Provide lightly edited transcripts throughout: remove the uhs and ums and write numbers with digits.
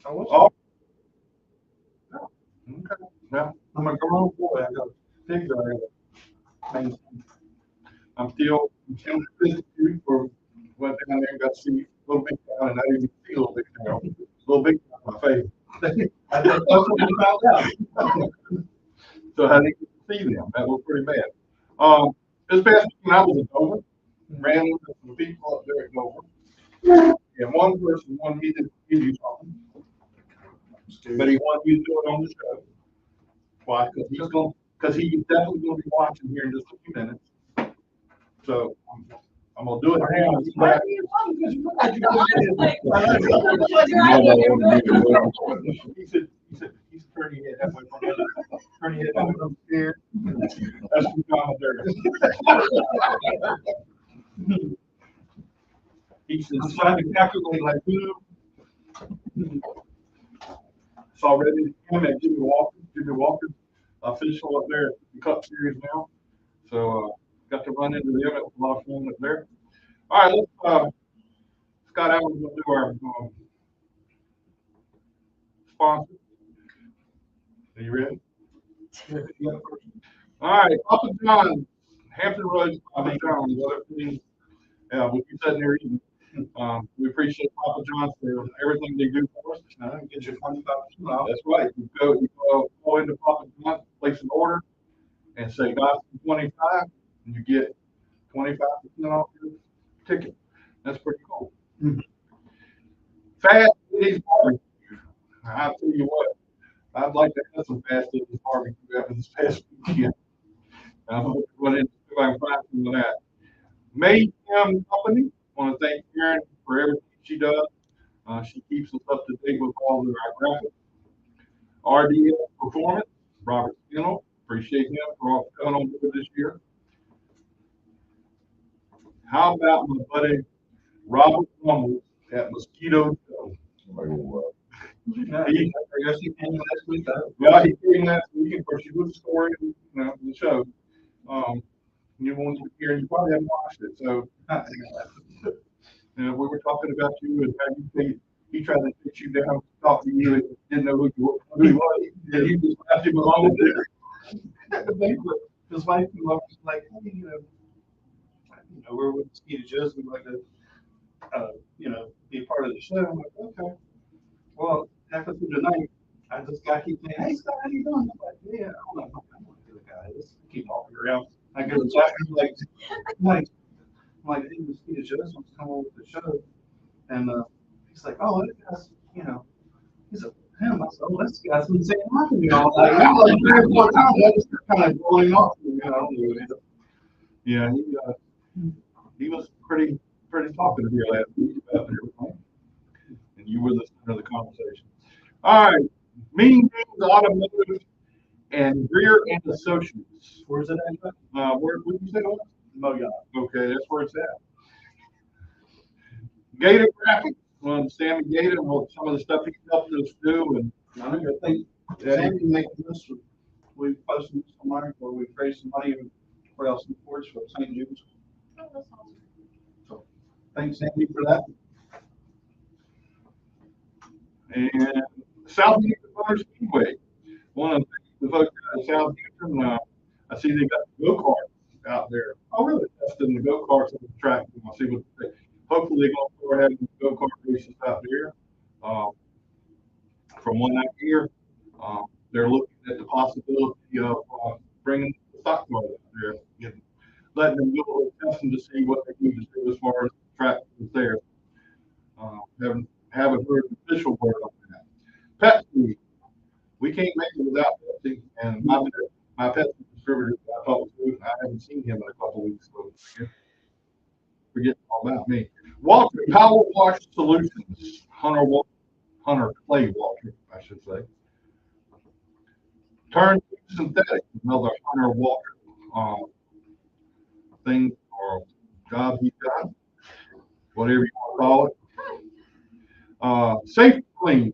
Oh, okay. Well, I'm a grown boy. I got things I got. I'm still you for went down there and got to see a little big town, and I didn't even see a little big town. A little big town on my face. That's what I found out. So I didn't get to see them. That was pretty bad. This past weekend I was in Dover, ran into some people up there at Dover. And one person wanted me to give you something, but he wanted you to do it on the show. Why? Because he's definitely going to be watching here in just a few minutes. So I'm going to do it now. He said, turn your head that way from the other. Turn your head that way from here. That's the commentary. He said, trying to calculate like you. It's already him and Jimmy Walker, official up there at the Cup Series now. So got to run into them. It was a lot of fun up there. All right, let's Scott Allen's gonna do our sponsor. Are you ready? Yeah. All right, Papa John's, Hampton Roads, Papa John's, we keep sitting there eating. We appreciate Papa John's for everything they do for us. Get you 25% off. That's right. You go into Papa John's, place an order, and say Gospel 25, and you get 25% off your ticket. That's pretty cool. Mm-hmm. Fast Eddie's barbecue. I'll tell you what, I'd like to have some Fast Eddie's barbecue after this past weekend. I'm going to go in and see if I can find some of that. May Company. I want to thank Karen for everything she does. She keeps us up to date with all of our graphics. RDS Performance, Robert Skinnell. Appreciate him for coming on board this year. How about my buddy Robert Rummel at Mosquito Show? I guess he came last week. Yeah, he came last week. Of course, he was scoring, the show. You won't hear, and you probably haven't watched it. So, we were talking about you and how you think he tried to put you down, talk to you, and didn't know who he was. And you just left him alone there. His wife was like, hey, we're with Mosquito Joe's. We'd like to, be a part of the show. I'm like, okay. Well, halfway through the night, this guy keeps saying, hey, Scott, how you doing? I'm like, yeah, I don't know. I'm going to do the guy. Let's keep walking around. I go to Jack, I'm like, hey, Mosquito Joe's wants to come over to the show. And he's like, oh, that guy's, he's a him. I said, oh, this guy's been saying hi to me all night. I'm like 3 or 4 times. I just kind of blowing off. Yeah, he was pretty talkative here last week about everything. And you were the center of the conversation. All right, Mean Things Automotive and Grier and Associates. Where's it at? Where did you say it was? Moya. Okay, that's where it's at. Gator Graphics, Sammy Gator, and some of the stuff he helped us do. And I think Sammy made this. We posted somewhere where we raised some money for else supports for St. Jude's. Oh, that's awesome. So thanks, Sandy, for that. And Southampton Speedway. One of the folks at Southampton, I see they got go-karts out there. Oh, really? Testing the go-karts on the track. I'll see what they, hopefully they're going to start having go-kart races out there. From what I hear, they're looking at the possibility of bringing the stock cars out there, letting them do a little testing to see what they need to do as far as the track is there. Haven't heard an official word on that. Pepsi, we can't make it without Pepsi, and my Pepsi distributor I talked to, I haven't seen him in a couple of weeks, so forget all about me. Walker Power Wash Solutions, Hunter Clay Walker, I should say. Turn synthetic, another Hunter Walker thing or job he's got, whatever you want to call it. Safety Clean.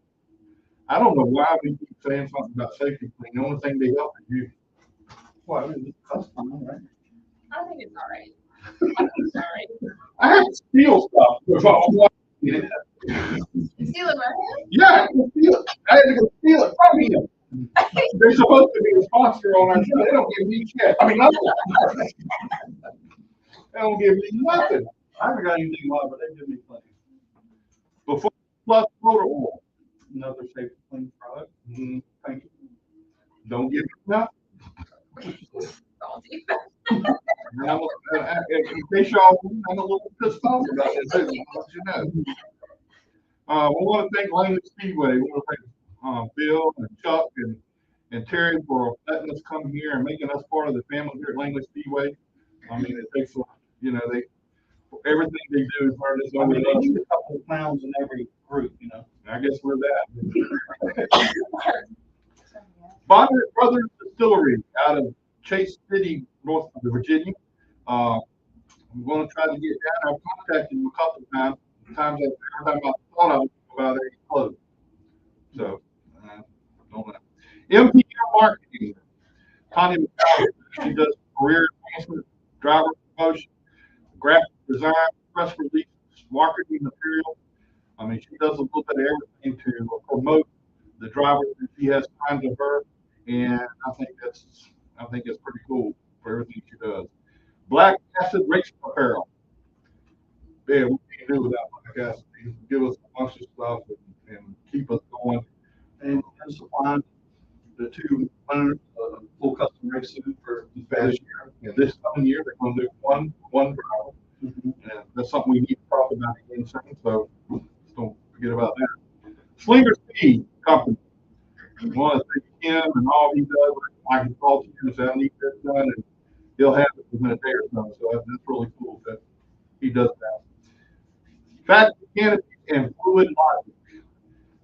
I don't know why we keep saying something about Safety Clean. The only thing they help is you. Well, I mean, it's custom, right? I think it's all right. I think it's all right. I have to steal stuff. Stealing my hand? Yeah, I can steal I had to go steal it from him. They're supposed to be a sponsor on our show. They don't give me shit. I mean, nothing. They don't give me nothing. I haven't got anything live, but they give me plenty. Before plus motor oil. Another safety clean product. Thank you. Don't give me nothing. Salty. In case y'all, I'm a little pissed off about this. I'll let you know. We want to thank Langley Speedway. We want to thank Bill and Chuck and Terry for letting us come here and making us part of the family here at Langley Speedway. I mean, it takes, you know, everything they do is hard as over. They need a couple of clowns in every group, you know. I guess we're that. Bonner Brothers Distillery out of Chase City, North Virginia. I'm going to try to get down. I've contacted them a couple of times. Every time I thought I was about it, closed. So, don't know. MPL Marketing. Connie McCallum. She does career advancement, driver promotion, graphic design, press release, marketing material. I mean, she does a little bit of everything to promote the drivers that she has time to her, and I think it's pretty cool for everything she does. Black Acid Racing Apparel. Yeah, we can't do without Black Acid. They give us a bunch of stuff and keep us going. And supplying the two winners of full custom race suit for this year. And this coming year, they're going to do one driver. And that's something we need to talk about again soon, so don't forget about that. Slinger Speed Company. I want to thank him and all he does. I can call to him and say, I need this done, and he'll have it within a day or so. So that's really cool that he does that. Fact Canopy and Fluid Logic.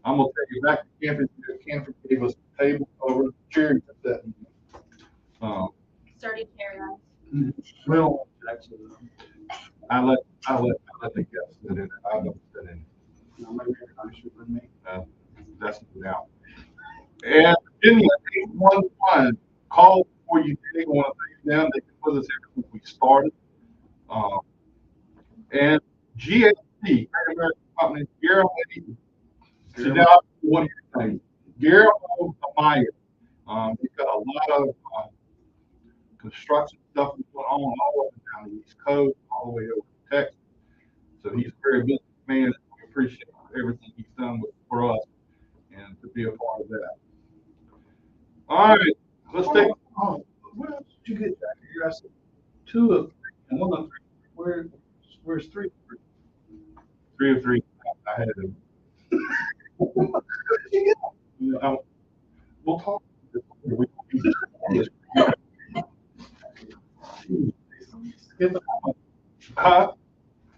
I'm going to tell you, back to Canopy gave us a table over the chair that Starting carry on. Well, actually, I let the guests sit in it. I don't sit in it. no, maybe you're nicer than me. That's now. And Virginia 811, call before you dig. I want to thank them. They've been with us ever since we started. And GAC, Great American Company, Garrett, she's now one of your things. Garrett Meyer. He's got a lot of construction stuff going on all up and down the East Coast, all the way over to Texas. So he's a very busy man. And we appreciate everything he's done for us and to be a part of that. All right, let's take. Oh, where else did you get that? You asked 2 of 3 and 1 of 3. Where's 3 of 3? 3 of 3. I had him. We'll talk.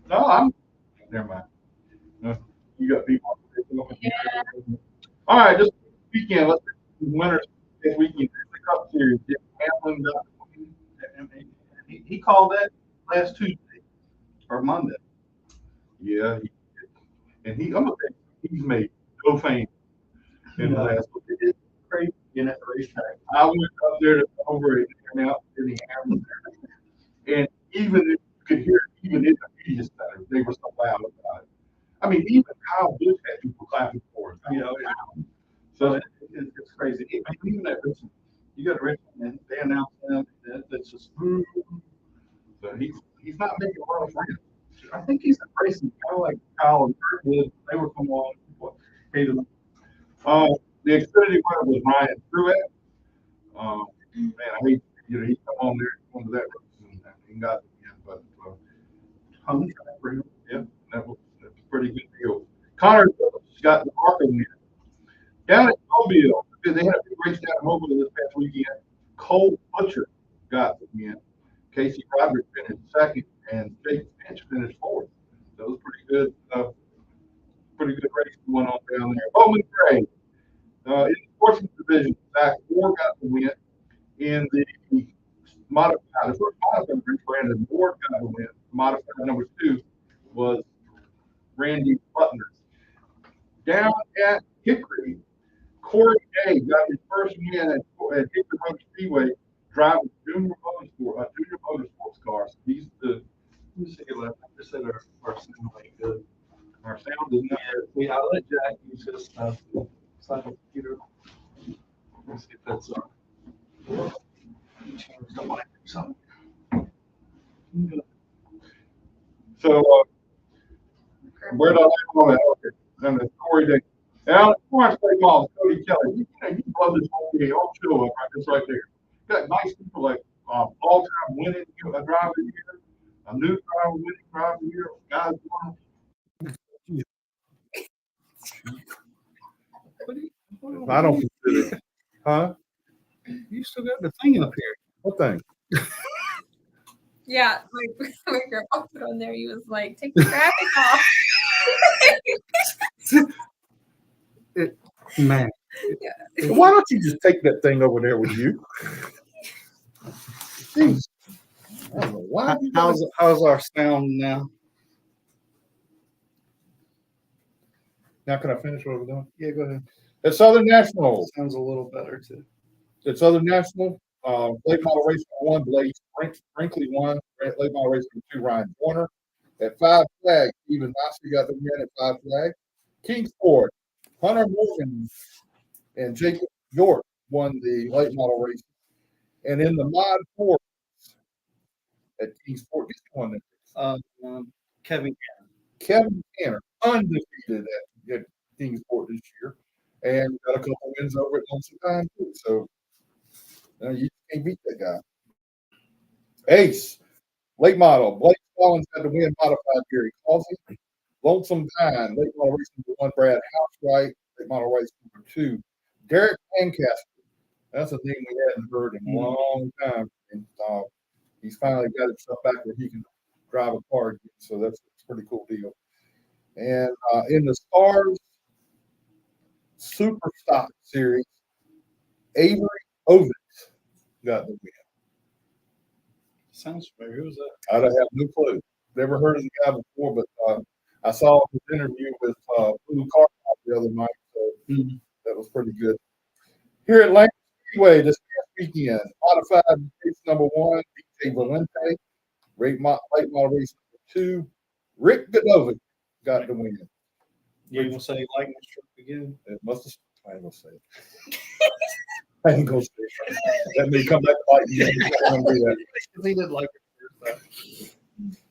No, I'm. Never mind. No, you got people. Yeah. All right, just weekend. Let's pick the winners this weekend. The Cup Series. Hamlin got. He called that last Tuesday or Monday. Yeah, I'm gonna say he's made no fame in the last week. It's crazy in that racetrack. I went up there over it and out in the Hamlin there, and even if you could hear, even in the media center, they were so loud about it. I mean, even Kyle Busch had people clapping for it. You know, So it's crazy. Even at Richmond, you go to Richmond and they announce them. That's just. So he's not making a lot of friends. I think he's embracing kind of like Kyle and Kurt did. They were from on. The Xfinity winner was Ryan Truex. Man, I hate he come on there onto that race and he got it again, but yeah, that's a pretty good deal. Connor got the Marco win down at Mobile. They had a big race down at Mobile this past weekend. Cole Butcher got the win. Casey Roderick finished second, and Jake Finch finished fourth. So it was pretty good race going on down there. Bowman Gray, in the sportsman division, Zach Moore got the win. In the modified, the first modified race, Brandon Moore got the win. Modified number 2 was Randy Butler. Down at Hickory, Corey Day got his first win at Hickory Motor Speedway, driving junior motorsports cars. He's the. Let me see. I just said our sound ain't good. Our sound is not. Yeah, I'll let Jack use his stuff. outside the computer. Let's see if that's Something. So, where did I leave on that? Okay. And the Corey Day. Now, before I say Mom, Cody Kelly, you blow this whole show up right, just right there. Got nice people like all-time winning driver here, a new driver winning driver here, guys. I don't consider it. Huh? You still got the thing up here. What thing? Yeah, my grandpa put on there. He was like, "Take the graphic off." Man. Why don't you just take that thing over there with you? Jeez. I don't know why. How's our sound now? Now can I finish what we're doing? Yeah, go ahead. At Southern National, Sounds a little better too. at Southern National, late model race 1, Blake Brinkley won. Late model race 2, Ryan Warner. At 5 flag, Stephen Nosky got the win at 5 flag. Kingsport, Hunter Morgan and Jacob York won the late model race. And in the mod 4 at Kingsport, guess who won that? Kevin. Kevin Tanner, undefeated at Kingsport this year, and got a couple wins over at Lonesome Time too. So you can't beat that guy. Ace, late model, Blake Collins had to win modified Gary Causey. Lonesome Pine, late model race number 1, Brad Housewright, late model race number 2, Derek Lancaster. That's a name we hadn't heard in a long time. And he's finally got himself back where he can drive a car again. So that's a pretty cool deal. And in the Stars Super Stock Series, Avery Ovitz got the win. Sounds familiar. Who's that? I don't have no clue. Never heard of the guy before, but I saw his interview with Blue Car the other night, so that was pretty good. Here at Langley Speedway this past weekend, modified race number 1, DJ Valente, late model race number 2, Rick Godovic got the win. You gonna say lightning strike again? It must have. I ain't gonna say it. I ain't gonna say it. That may come back to bite me. I don't do that. He did like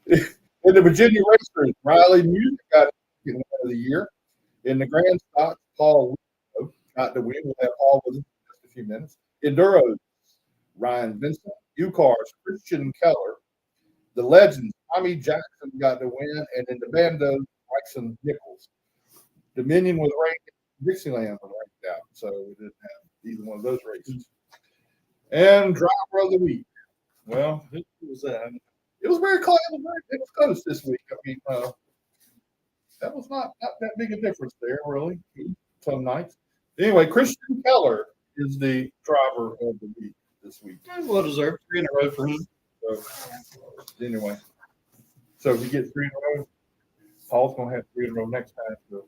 it. In the Virginia Racers, Riley Music got the win of the year. In the Grand Stock, Paul Winslow got the win. We'll have Paul with us in just a few minutes. Enduros, Ryan Vincent. U-Cars, Christian Keller. The Legends, Tommy Jackson got the win. And in the Bandos, Bryson Nichols. Dominion was ranked, Dixieland was ranked out, so we didn't have either one of those races. And Driver of the Week. Well, Who was that? it was very close. It was close this week. I mean, that was not that big a difference there, really. Some nights. Anyway, Christian Keller is the driver of the week this week. Well deserved. 3 in a row for him. So, anyway, so if we get 3 in a row, Paul's gonna have 3 in a row next time. So.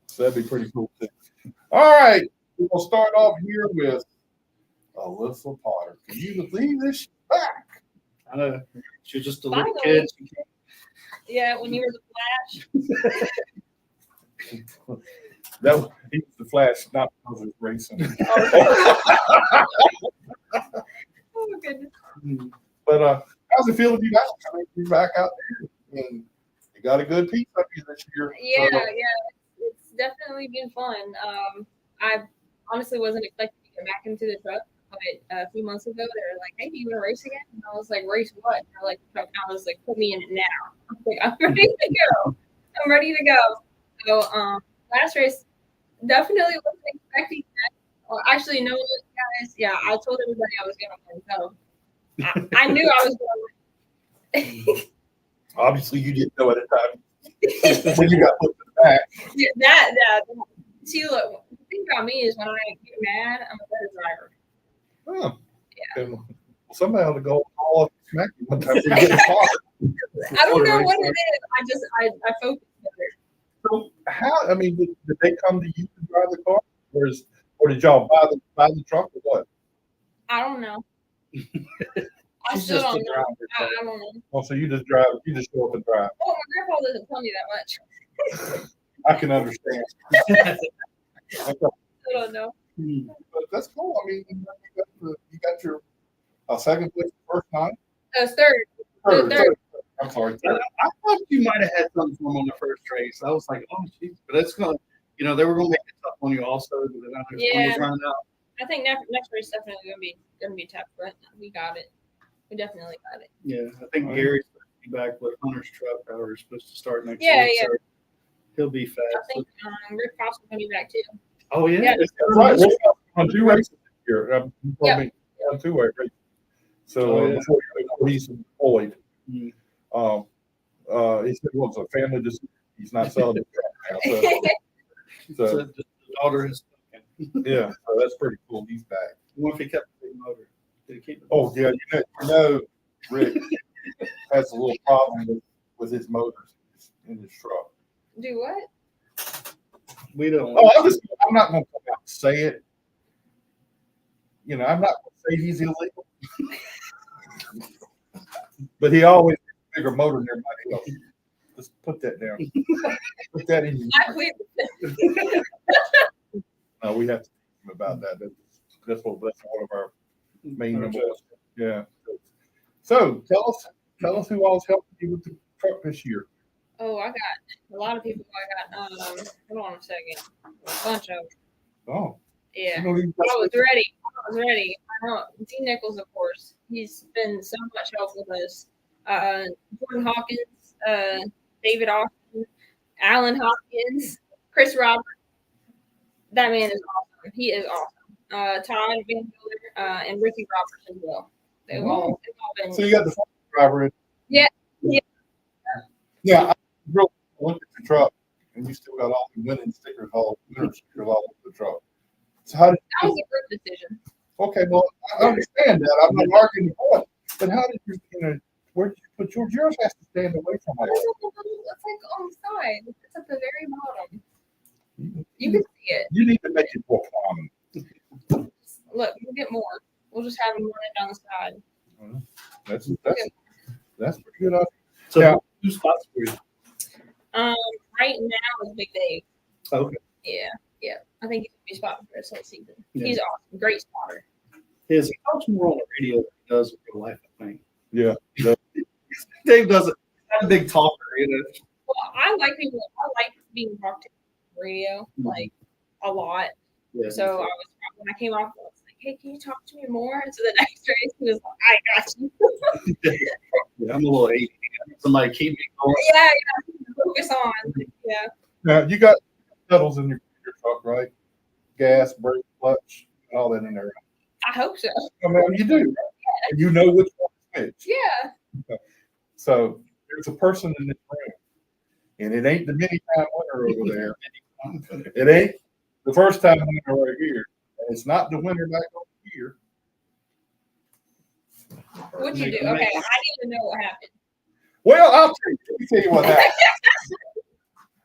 So that'd be pretty cool too. All right, we'll start off here with Alyssa Potter. Can you believe this? Back. I know. She's just a little kid. Yeah, when you were the Flash. That was, he was the Flash, not because of racing. Oh my goodness. But how's it feel to be back? I mean, be back out there, and you got a good piece of you this year. Yeah, it's definitely been fun. I honestly wasn't expecting to get back into the truck, but a few months ago they were like, "Hey, do you want to race again?" And I was like, "Race what?" And they're like, "Truck." And I was like, "Put me in it now." I was like, "I'm ready to go. I'm ready to go." So last race, definitely wasn't expecting that. Well, actually, no, guys. Yeah, I told everybody I was going to win, so I knew I was going to win. Obviously, you didn't know at the time when you got put in the back. Yeah, that. See, look, the thing about me is when I get mad, I'm a better driver. Oh, Yeah. and somebody ought to go all up smack you one time. For getting caught. I don't know what it is. I focus better. So how? I mean, did they come to you to drive the car, or did y'all buy the truck, or what? I don't know. I She's still just a don't know. driver. I don't know. Well, so you just drive. You just show up and drive. Oh, my grandpa doesn't tell me that much. I can understand. I don't know. But that's cool. I mean, you got your second place the first time. Oh, third. Third. I'm sorry. I thought you might have had something for him on the first race. I was like, oh, jeez. But it's going to, they were going to make it tough on you also. But then I was running out. I think next race is definitely gonna be tough, but we got it. We definitely got it. Yeah, I think Gary's supposed to be back with Hunter's truck. We're supposed to start next Yeah, week. yeah. So he'll be fast. I think Rick Cross is gonna be back too. Oh, yeah? Yeah. That's right. We're on 2 races this year. You told Yeah. me on 2 races. So Oh, yeah. before he's employed, Mm. he said, well, it's a family decision. He's not selling the truck now. So So, the daughter is. yeah, so that's pretty cool. He's back. What if he kept the big motor? Did he keep it? Oh, yeah, you know, Rick has a little problem with his motors in his truck. Do what? We don't. Oh, I'm not going to come out and say it. I'm not going to say he's illegal. But he always has a bigger motor than everybody else. Just put that down. Put that in your I quit. No, we have to teach him about that. That's one of our main numbers. Yeah. So tell us who all's helping you with the truck this year. Oh, I got a lot of people. I got hold on a second. A bunch of them. Oh. Yeah. You don't even- I was ready. I know. D. Nichols, of course. He's been so much help with us. Jordan Hawkins, David Austin, Alan Hopkins, Chris Roberts. That man is awesome. He is awesome. Todd Van Miller, and Ricky Roberts as well. They've all been. So you got the front driver in. Yeah. Yeah. Yeah. I really looked at the truck and you still got all the winning stickers all over the truck. So how did That was a group decision. okay, well, I understand that. I'm not arguing the point. But how did where did you put yours? Yours has to stand away from all It's that. like on the side. It's at the very bottom. You can see it. You need to make it more common. Look, we'll get more. We'll just have them running down the side. That's pretty good. So Yeah. who spots for you? Right now is Big Dave. Okay. Yeah. I think he's gonna be spotting for this whole season. Yeah. He's awesome. Great spotter. He talks more on the radio than he does in real life, I think. Yeah. Dave doesn't. He's not a big talker, Well, I like being talked to on the radio, like a lot. Yeah. So when I came off, I was like, "Hey, can you talk to me more?" And so the next race, he was like, "I got you." Yeah, I'm a little 80. Somebody keep me going. Yeah, focus on. Yeah. Now you got pedals in your truck, right? Gas, brake, clutch, all that in there. I hope so. I mean, you do, right? And you know which one is which. Yeah. So there's a person in this room, and it ain't the many-time winner over there. It ain't the first time winner right here. And it's not the winner back over here. What'd you do? Okay, I need to know what happened. Well, let me tell you what happened.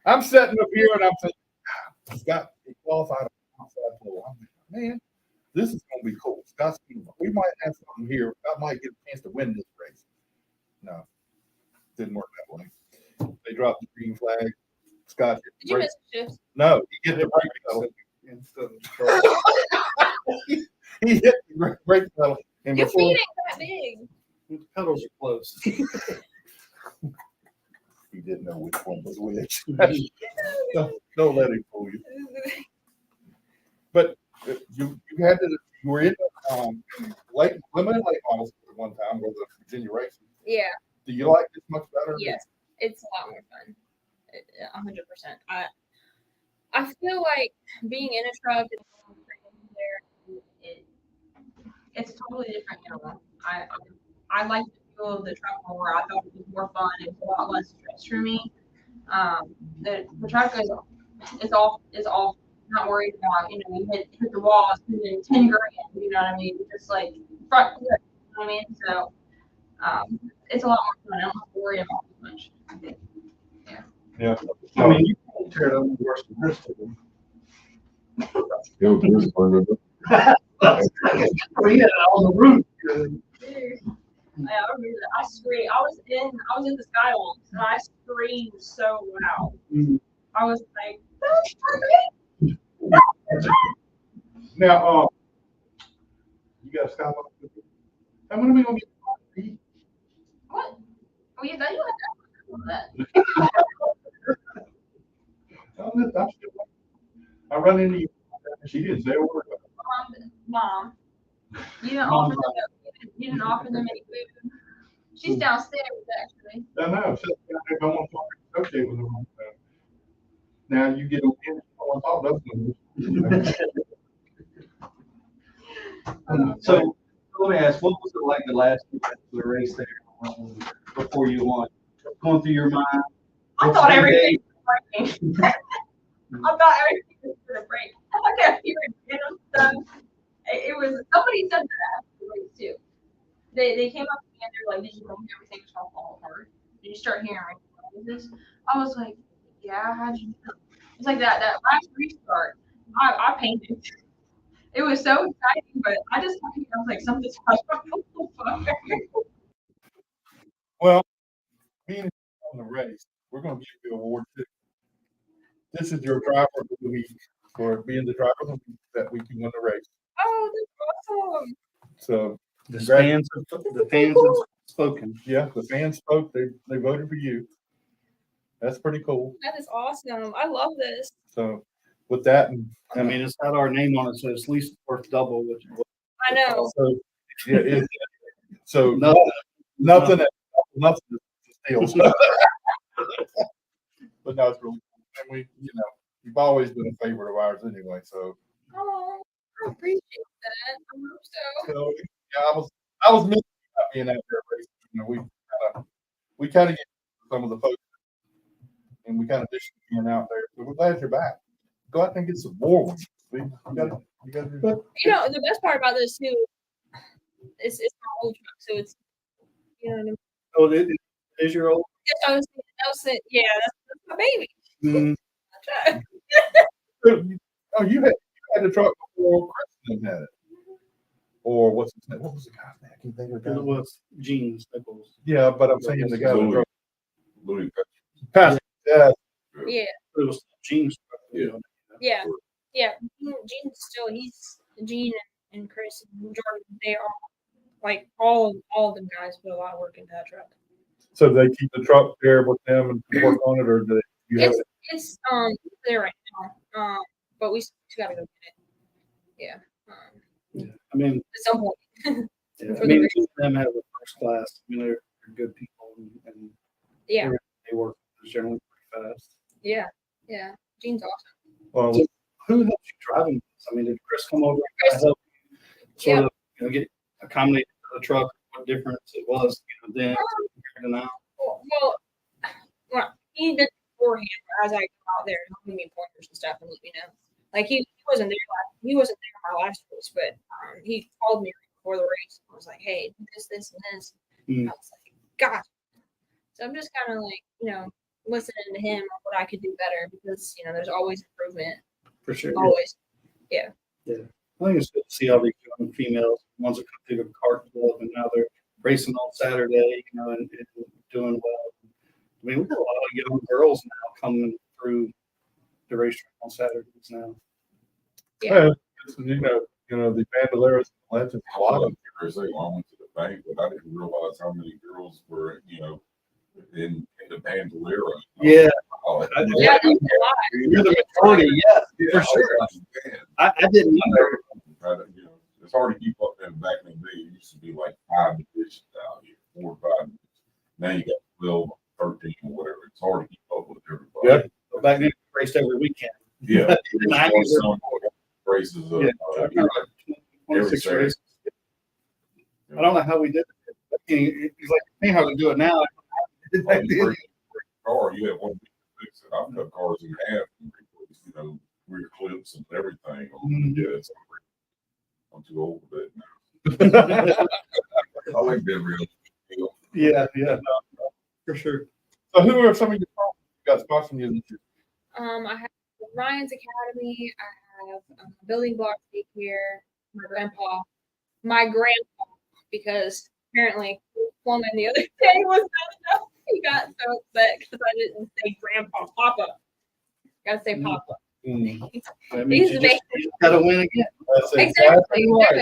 I'm sitting up here and I'm thinking, Scott, he qualified outside pole. I'm like, man, this is going to be cool. Scott's, we might have something here. Scott might get a chance to win this race. No, didn't work that way. They dropped the green flag. Scott hit Did you miss a shift? No, he hit the brake pedal. He hit the brake pedal. And Your before, feet ain't that big. The pedals are close. he didn't know which one was which. Don't let him fool you. But you were in the limited late models at one time with the Virginia racing. Yeah. Do you like this much better? Yes, it's a lot more fun. 100%. I feel like being in a truck and there, it's totally different animal. I like the feel of the truck more. I thought it was more fun. It was a lot less stress for me. The truck is all not worried about, you hit the wall, spending 10 grand, you know what I mean? Just like front flip, you know what I mean? So it's a lot more fun. I don't have to worry about it much. Yeah. I mean, you can't tear it up worse than the rest of them. We had it on the roof. Yeah, I remember that. I screamed. I was in the Skywalks and I screamed so loud. I was like, that's perfect. Now, you got to stop up. And when are we going to get What? Oh, yeah, that you had that. I run into you. She didn't say a word. Mom, you didn't Mom, offer them. You didn't offer them any food. She's downstairs actually. I know. So I don't want to associate with them. Now you get them in. I want to talk to them. So let me ask, what was it like the last the race there before you won? Going through your mind? I thought everything was breaking. I thought everything was gonna break. I kept hearing random stuff. It was somebody said that after the race too. They came up to me and they're like, "Did you know everything was gonna fall apart? Did you start hearing this?" I was like, "Yeah, how'd you know?" It's like that last restart. I painted. It was so exciting, but I just I was like, something's wrong. Well, being on the race, we're going to give you an award too. This is your driver of the week for being the driver of the week that week you won the race. Oh, that's awesome. So The fans have spoken. yeah, the fans spoke. They voted for you. That's pretty cool. That is awesome. I love this. So with that, and I mean, it's got our name on it, so it's at least worth double. Which I know. so yeah, so no, nothing to steal. But no, it's really cool. And we, you've always been a favorite of ours anyway. So Oh, I appreciate that. I hope so. So yeah, I was missing about being out there racing. We kind of get some of the folks, and we kind of miss you being out there. So we're glad you're back. Go out and get some more ones. You got to do that. You know, the best part about this too, it's my old truck, so it's what I mean. oh, it is your old. Yes, I was saying, yeah, that's my baby. Mm, Oh, you had the truck before Kristen had it, or what's his name? What was the guy's name? I can't think of the it guy. was Gene Nichols. Yeah, but I'm saying the guy that drove Louis. past. Yeah, Yeah, It was Gene's. Yeah. yeah. Gene's still Gene and Chris and Jordan. They are like all of them guys put a lot of work into that truck. so they keep the truck there with them and work on it, or do you have It's there right now. But we gotta go get it. Yeah. Yeah. I mean, At some point. yeah, I mean, them have a first class. I mean, they're good people, and Yeah. they work generally pretty fast. Yeah. Gene's awesome. well, So who helped you driving this? I mean, did Chris come over and help you sort of get accommodate the truck? What difference it was then compared to now? Well, he did beforehand as I go out there and give me pointers and stuff and let me know. Like he wasn't there. He wasn't there my last race, but he called me before the race. I was like, "Hey, this, and this." Mm. I was like, "Gosh." So I'm just kind of like, listening to him on what I could do better because there's always improvement. For sure. Always. Yeah. I think it's good to see all these young females, ones that come through the kart club, and now they're racing on Saturday, and doing well. I mean, we got a lot of young girls now coming through the racetrack on Saturdays now. Yeah. the Bandoleros and Legends, a lot of I went to the bank, but I didn't realize how many girls were, in the Bandolera. Yeah. Yeah, there's a lot. You're the majority, yeah, for sure. I didn't either. It's hard to keep up there. Back in the day, it used to be like 5 divisions out here, 4 or 5 divisions. Now you got 12, 13, or whatever. It's hard to keep up with everybody. Yeah. But back then, we raced every weekend. Yeah. Some races of Yeah. 26 races. I don't know how we did it. It's like, hey, how to do it now. Car, you have one to fix it. I've cut cars in half, and rear clips and everything. Yeah, I'm too old for that now. I like that real. Yeah, for sure. So who are some of your sponsors you got sponsoring you this year? I have Ryan's Academy. I have Building Blocks Daycare. My grandpa, because apparently plumbing the other day was not enough. He got so upset because I didn't say Grandpa Papa. Gotta say Papa. That means He's you just gotta win again. That's Exactly. right. I gotta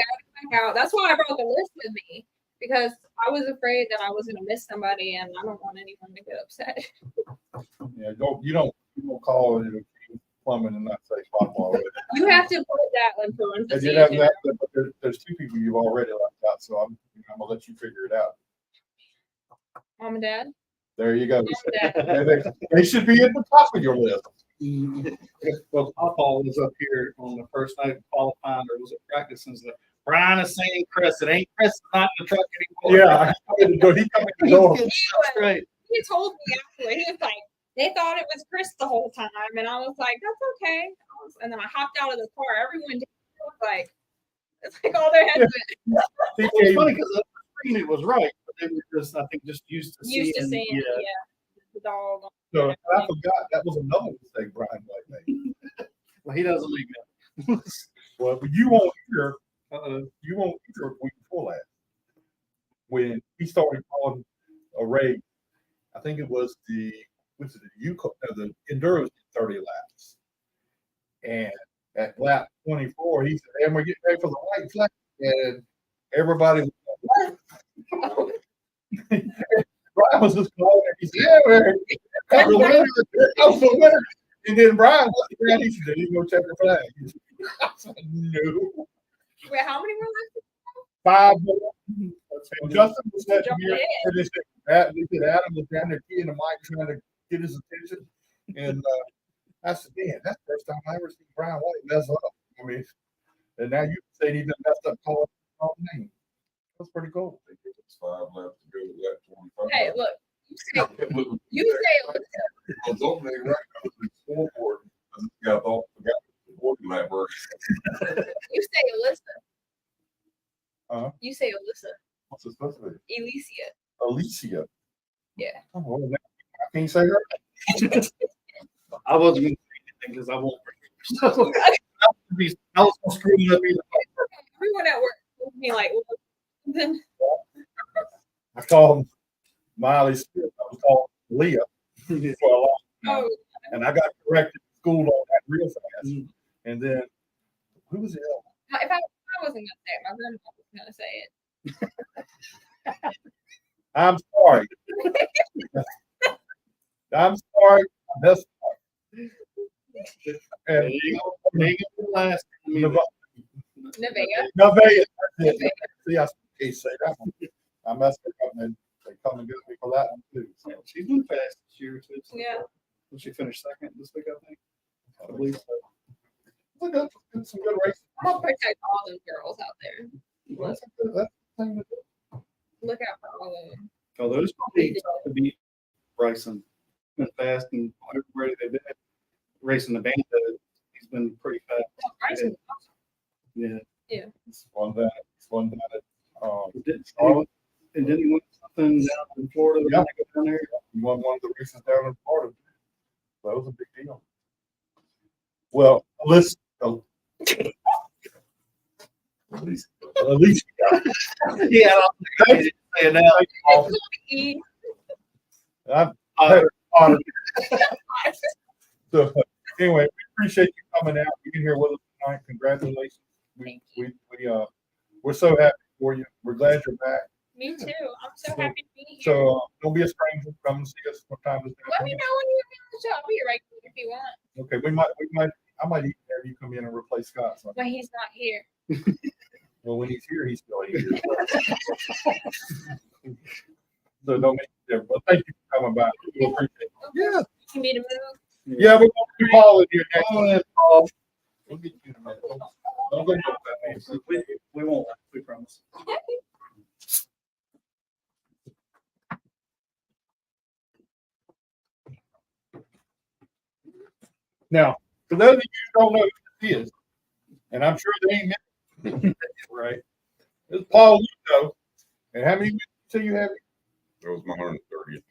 back out. That's why I brought the list with me, because I was afraid that I was gonna miss somebody, and I don't want anyone to get upset. Yeah, you don't call it plumbing and not say Papa already. You have to put that in And parentheses. you have you that, know? but there's two people you've already left out, so I'm gonna let you figure it out. Mom and Dad. There you go. Mom and Dad. They should be at the top of your list. Well, Papa was up here on the first night of qualifying, or was it practice? And was like, Brian is saying Chris, it ain't Chris, not in the truck anymore. Yeah, he come in the door. That's right. He told me afterward. He was like, they thought it was Chris the whole time, and I was like, that's okay. And then I hopped out of the car. Everyone was like, it's like all their heads went. It was funny because it was right, but they were just, I think, just used to seeing The dog. So I forgot that was another mistake Brian White made. Well, he doesn't leave me. Well, you won't hear a week before that when he started calling a race. I think it was the Enduro 30 laps, and at lap 24 he said, "And we're getting ready for the white flag," and everybody was like, "What?" Brian was just calling it. He said, "Yeah, man, comes the winner, comes the winner." And then Brian looked around. He said, "You go check the flag." I said, "No." Wait, how many were left? 5 more. And Justin was sitting Jump here, ahead. and Adam was down there keying the mic trying to get his attention. And I said, "Man, that's the first time I ever seen Brian White mess up." I mean, and now you say he done messed up calling the wrong name. That's pretty cool. I think it's 5 laps to go to lap 25. Hey, look. You say I was over there right now with the scoreboard. I just forgot the boarding lap version. You say Alyssa. Uh-huh. You say Alyssa. What's it supposed to be? ELYSIA. Alicia. Yeah. Oh, well, I can't say her. I wasn't going to say anything because I won't. I was going to screw it up either. Everyone at work told me like, well, then I called him Miley Smith. I was called Leah for a long time. oh, And I got corrected in school on that real fast. And then, who was the other? if I wasn't gonna say it, my grandma was gonna say it. I'm sorry. I'm sorry. That's sorry. There And you go. There you go. Last. Nevaeh. Nevaeh. That's it. See, I can't say that one. I messed it up, and they come and get me for that one too. So, Yeah, she's been fast this year too. So Yeah. far. Will she finish second this week? I think. I believe so. Some good races. I'm gonna protect all those girls out there. That's the thing to do. Look out for all of them. Oh, those probably tough to beat Bryson. Been fast and everybody they've been racing the band. He's been pretty fast. Oh, Bryson. Yeah. It's one that. Didn't Charlotte. and didn't he win something down in Florida? Yeah. Down there. He won one of the races down in Florida. So that was a big deal. Well, listen. At least Yeah. I didn't say it now. E. I'm honored. So anyway, we appreciate you coming out. You here with us tonight. Congratulations. We're so happy for you. We're glad you're back. Me too. I'm so happy to be here. So don't be a stranger. Come and see us from time to Let me time. know when you're on the show. I'll be right here if you want. Okay, I might even have you come in and replace Scott. So. When he's not here. Well, when he's here, he's still here. So don't make it different. But thank you for coming by. We appreciate it. Yeah. You need to move. Yeah, we're going to do Paul in here next week. We'll get you in a minute. Don't go that way. We won't. We promise. Now, for those of you who don't know who this is, and I'm sure they ain't many, right? This is Paul Luto. And how many wins do you have? That was my 130th.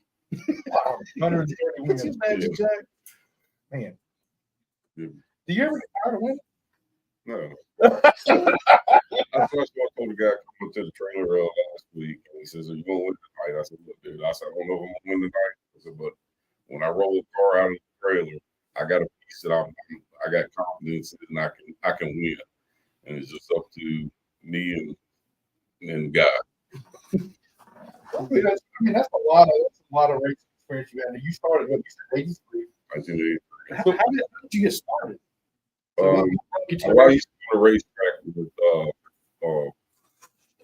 Wow, 130 wins. Could you imagine, Jack? Man. Yeah. Do you ever get tired of winning? No. That's what I told the guy coming to the trailer last week, and he says, "Are you going to win tonight?" I said, "Look, dude," I said, "I don't know if I'm going to win tonight." I said, "But when I roll the car out of the trailer, I got a piece that I got confidence in, and I can win, and it's just up to me and God. That's a lot of racing experience you had. You started when you said 83. I do. How did you get started? Well, I used to go to racetrack with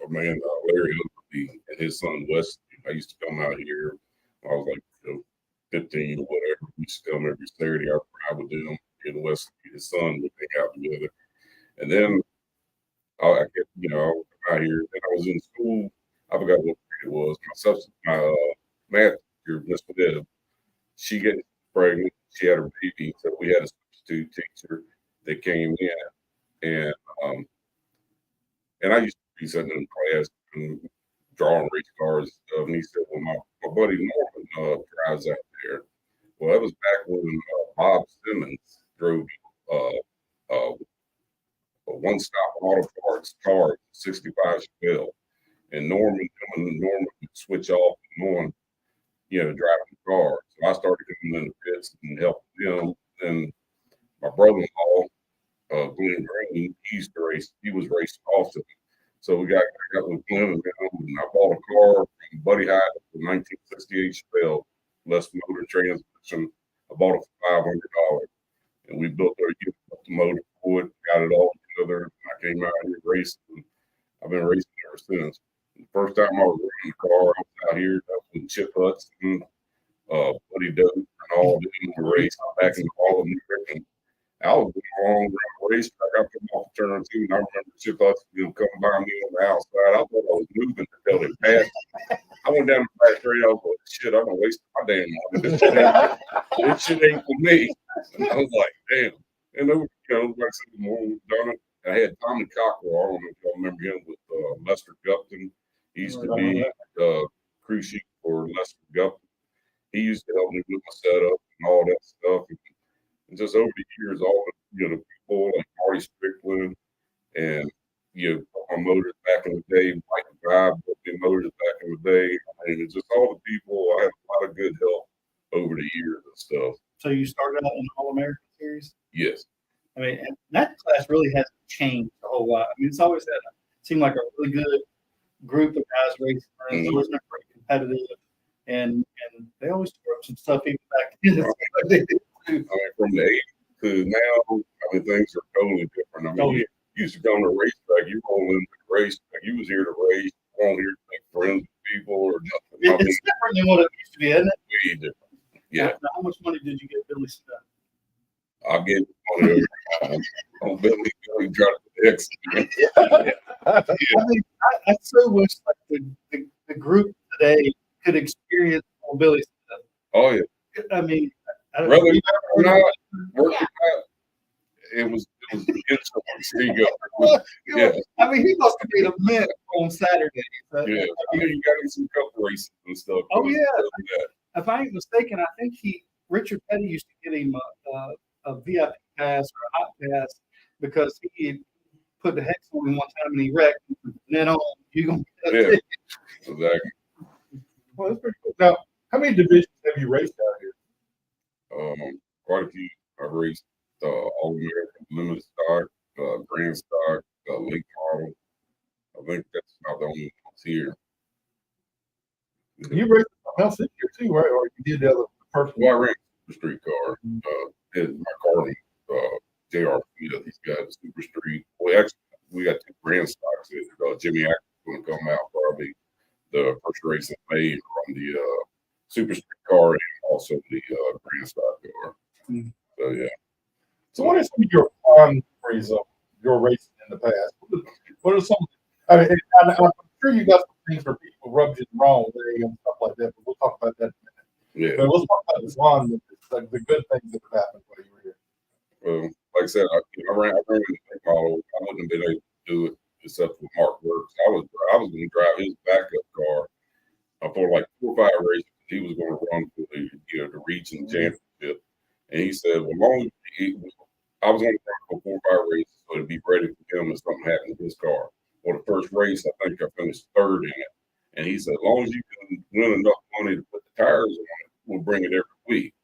Larry Oakley and his son Wesley. I used to come out here when I was like 15 or whatever. We used to come every Saturday. I ride with them and Wesley, his son, would hang out together. And then I kept, I would come out here. Then I was in school. I forgot what grade it was. My math teacher, Miss Deb, she got pregnant. She had her baby, so we had a substitute teacher that came in, and I used to be sitting in class and drawing race cars and stuff. And he said, "Well, my buddy Norman drives out there." Well, that was back when Bob Simmons drove a one-stop auto parts car, 65 Chevelle, and Norman would switch off and on, driving the car. So I started coming in the pits and helping him. Then my brother-in-law, Glenn Green, he used to race. He was racing often. So I got with Glenn and I bought a car from Buddy Hyde, a 1968 Chevelle, less motor transmission. I bought it for $500, and we built our unit up the motor for it, got it all together. And I came out here racing. I've been racing ever since. The first time I was running the car, I was out here. That was with Chip Hudson, Buddy Doe, and all of them were racing back in all of New York. I was going along around the racetrack. I come off the turn two, and I remember Chip Hudson coming by me on the outside. I thought I was moving until they passed. I went down the back straight. I was like, "Shit, I'm gonna waste my damn money. This shit ain't for me." And I was like, "Damn." And then, like I said, the more we've done it, I had Tommy Cockrell. I don't know if y'all remember him with Lester Gupton. He used to be crew chief for Lester Gupton. He used to help me with my setup and all that stuff. And just over the years, all the people like Marty Strickland and my motors back in the day, Mike Vibe, the motors back in the day. I mean, it's just all the people. I had a lot of good help over the years and stuff. So you started out in the All-American Series? Yes. I mean, and that class really hasn't changed a whole lot. I mean, it's always seemed like a really good group of guys racing. It's always been pretty competitive, and they always throw up some stuff even back then. I mean, from the 80s to now, I mean, things are totally different. I mean, you used to go on the racetrack, you roll into the racetrack, you was here to race, you weren't here to make friends with people or nothing. It's different than what it used to be, isn't it? Way different. Yeah. Now, how much money did you get Billy Smith? I'll give money on Billy drop the X. I mean, I so wish like the group today could experience Billy Smith. Oh, yeah. I mean, Whether you or not, working out, it was ego. Yeah. I mean, he must have made a mint on Saturday. Yeah. You got in some cup races and stuff. Oh, yeah. If I ain't mistaken, I think Richard Petty used to get him a VIP pass or a hot pass because he had put the hex on him one time and he wrecked. And then you're going to get it. Exactly. Well, that's pretty cool. Now, how many divisions have you raced out here? Quite a few. I've raced All-American, Limited Stock, Grand Stock, Lake Model. I think that's not the only ones here. You raced something else in here too, right? Or you did the other person? Well, I ran a Super Street car. Did my car JR Smith. He's got a Super Street. Well, actually, we got two Grand Stocks. Jimmy Ackles going to come out probably the first race in May from the Super Street car and also the Grand Stock car. So yeah. So what are some of your fun memories of your racing in the past? What are some? I mean, I'm sure you got some things where people rubbed you the wrong way and stuff like that. But we'll talk about that in a minute. Yeah. But let's talk about the fun, like the good things that have happened while you were here. Well, like I said, I ran in the late model. I wouldn't have been able to do it except for Mark Works. I was going to drive his backup car for like 4 or 5 races. He was going to run for the region championship, and he said, "Well, long as I was going to run for 4 or 5 races, so it'd be ready for him if something happened to his car." Well, the first race, I think I finished 3rd in it, and he said, "As long as you can win enough money to put the tires on it, we'll bring it every week."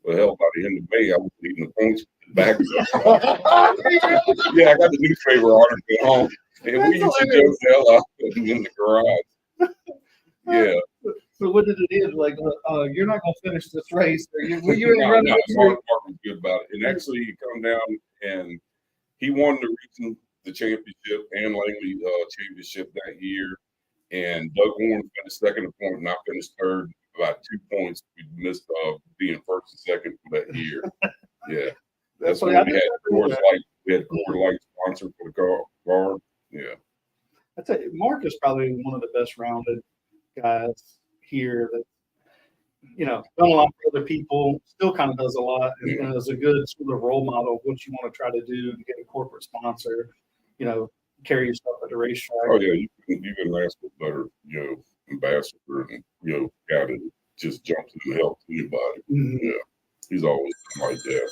Well, hell, by the end of May, I was leading the points back. Yeah, I got the newspaper article at home. And we used to joke the hell out of them in the garage. Yeah. So what did it end? Like, you're not gonna finish this race. Or you ain't No, running no, this Mark race. was good about it. And actually, he come down and he won the championship and Langley championship that year. And Doug Warren finished second at point, and I finished third, about 2 points. We missed being first and second for that year. Yeah, that's when we had Coors Light. We had Coors Light sponsor for the car. Yeah, I tell you, Mark is probably one of the best rounded guys here that, done a lot for other people, still kind of does a lot, and is a good sort of role model of what you want to try to do to get a corporate sponsor, carry yourself at the racetrack. Oh yeah, you can ask for better, ambassador and guy that just jumps in and helps anybody. Mm-hmm. Yeah, he's always been like that.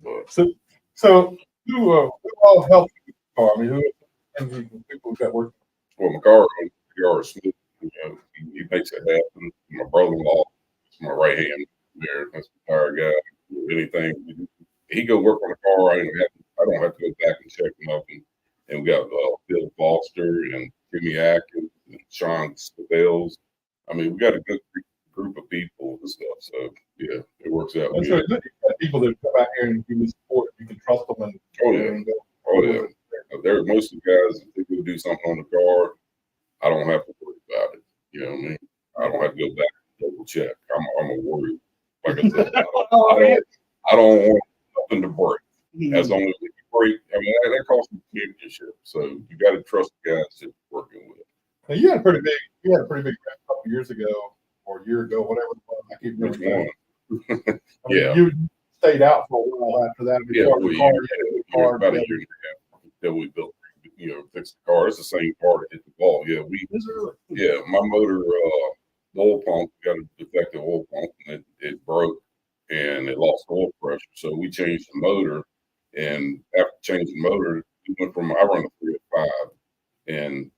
But, So who all helped you? I mean, who are the people that work? well, McCarr Smith, he makes it happen. My brother-in-law is my right hand there. That's the tire guy. Anything he go work on the car, I don't have to go back and check nothing. And we got Bill Foster and Jimmy Atkins and Sean Spavels. I mean, we got a good group of people and stuff. So yeah, it works out. That's good. You got people that come out here and give you support. You can trust them. And oh yeah. There, most of the guys, if they go do something on the car, I don't have to worry about it. You know what I mean? I don't have to go back and double check. I'm a worry. Like I said, I don't want nothing to break. As long as it can break, I mean that costs you a championship. So you got to trust the guys that you're working with. now, you had a pretty big race a couple of years ago or a year ago, whatever it was. I keep Which remembering. one? I mean, Yeah. You stayed out for a while after that. Yeah, Before well, the car, about a year and a half that we built, fixed the car. It's the same car that hit the ball. Yeah, yeah, my motor, the oil pump got a defective oil pump and it broke and it lost oil pressure. So we changed the motor, and after changing the motor, we went from I run a 305 and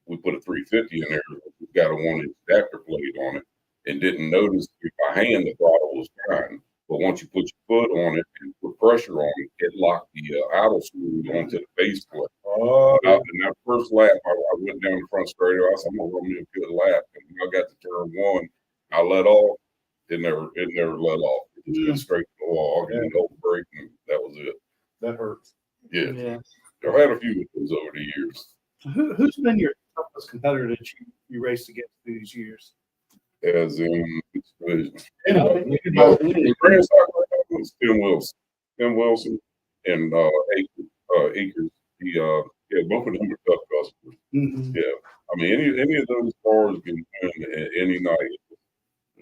we put a 350 in there. We got a 1-inch adapter plate on it and didn't notice if by hand the throttle was fine. But once you put your foot on it and put pressure on it, it locked the idle screw onto the base plate. Oh, And that first lap, I went down the front straight. I said, I'm gonna run me a good lap. And when I got to turn one, I let off. It never let off. It just went straight to the wall. I got an old brake, and that was it. that hurts. Yeah. I've had a few of those over the years. Who's been your toughest competitor that you raced against through these years? As in which division? Anyway, The Grand Stock was Tim Wilson and Akers. Both of them are tough customers. Mm-hmm. Yeah, I mean any of those cars can win at any night.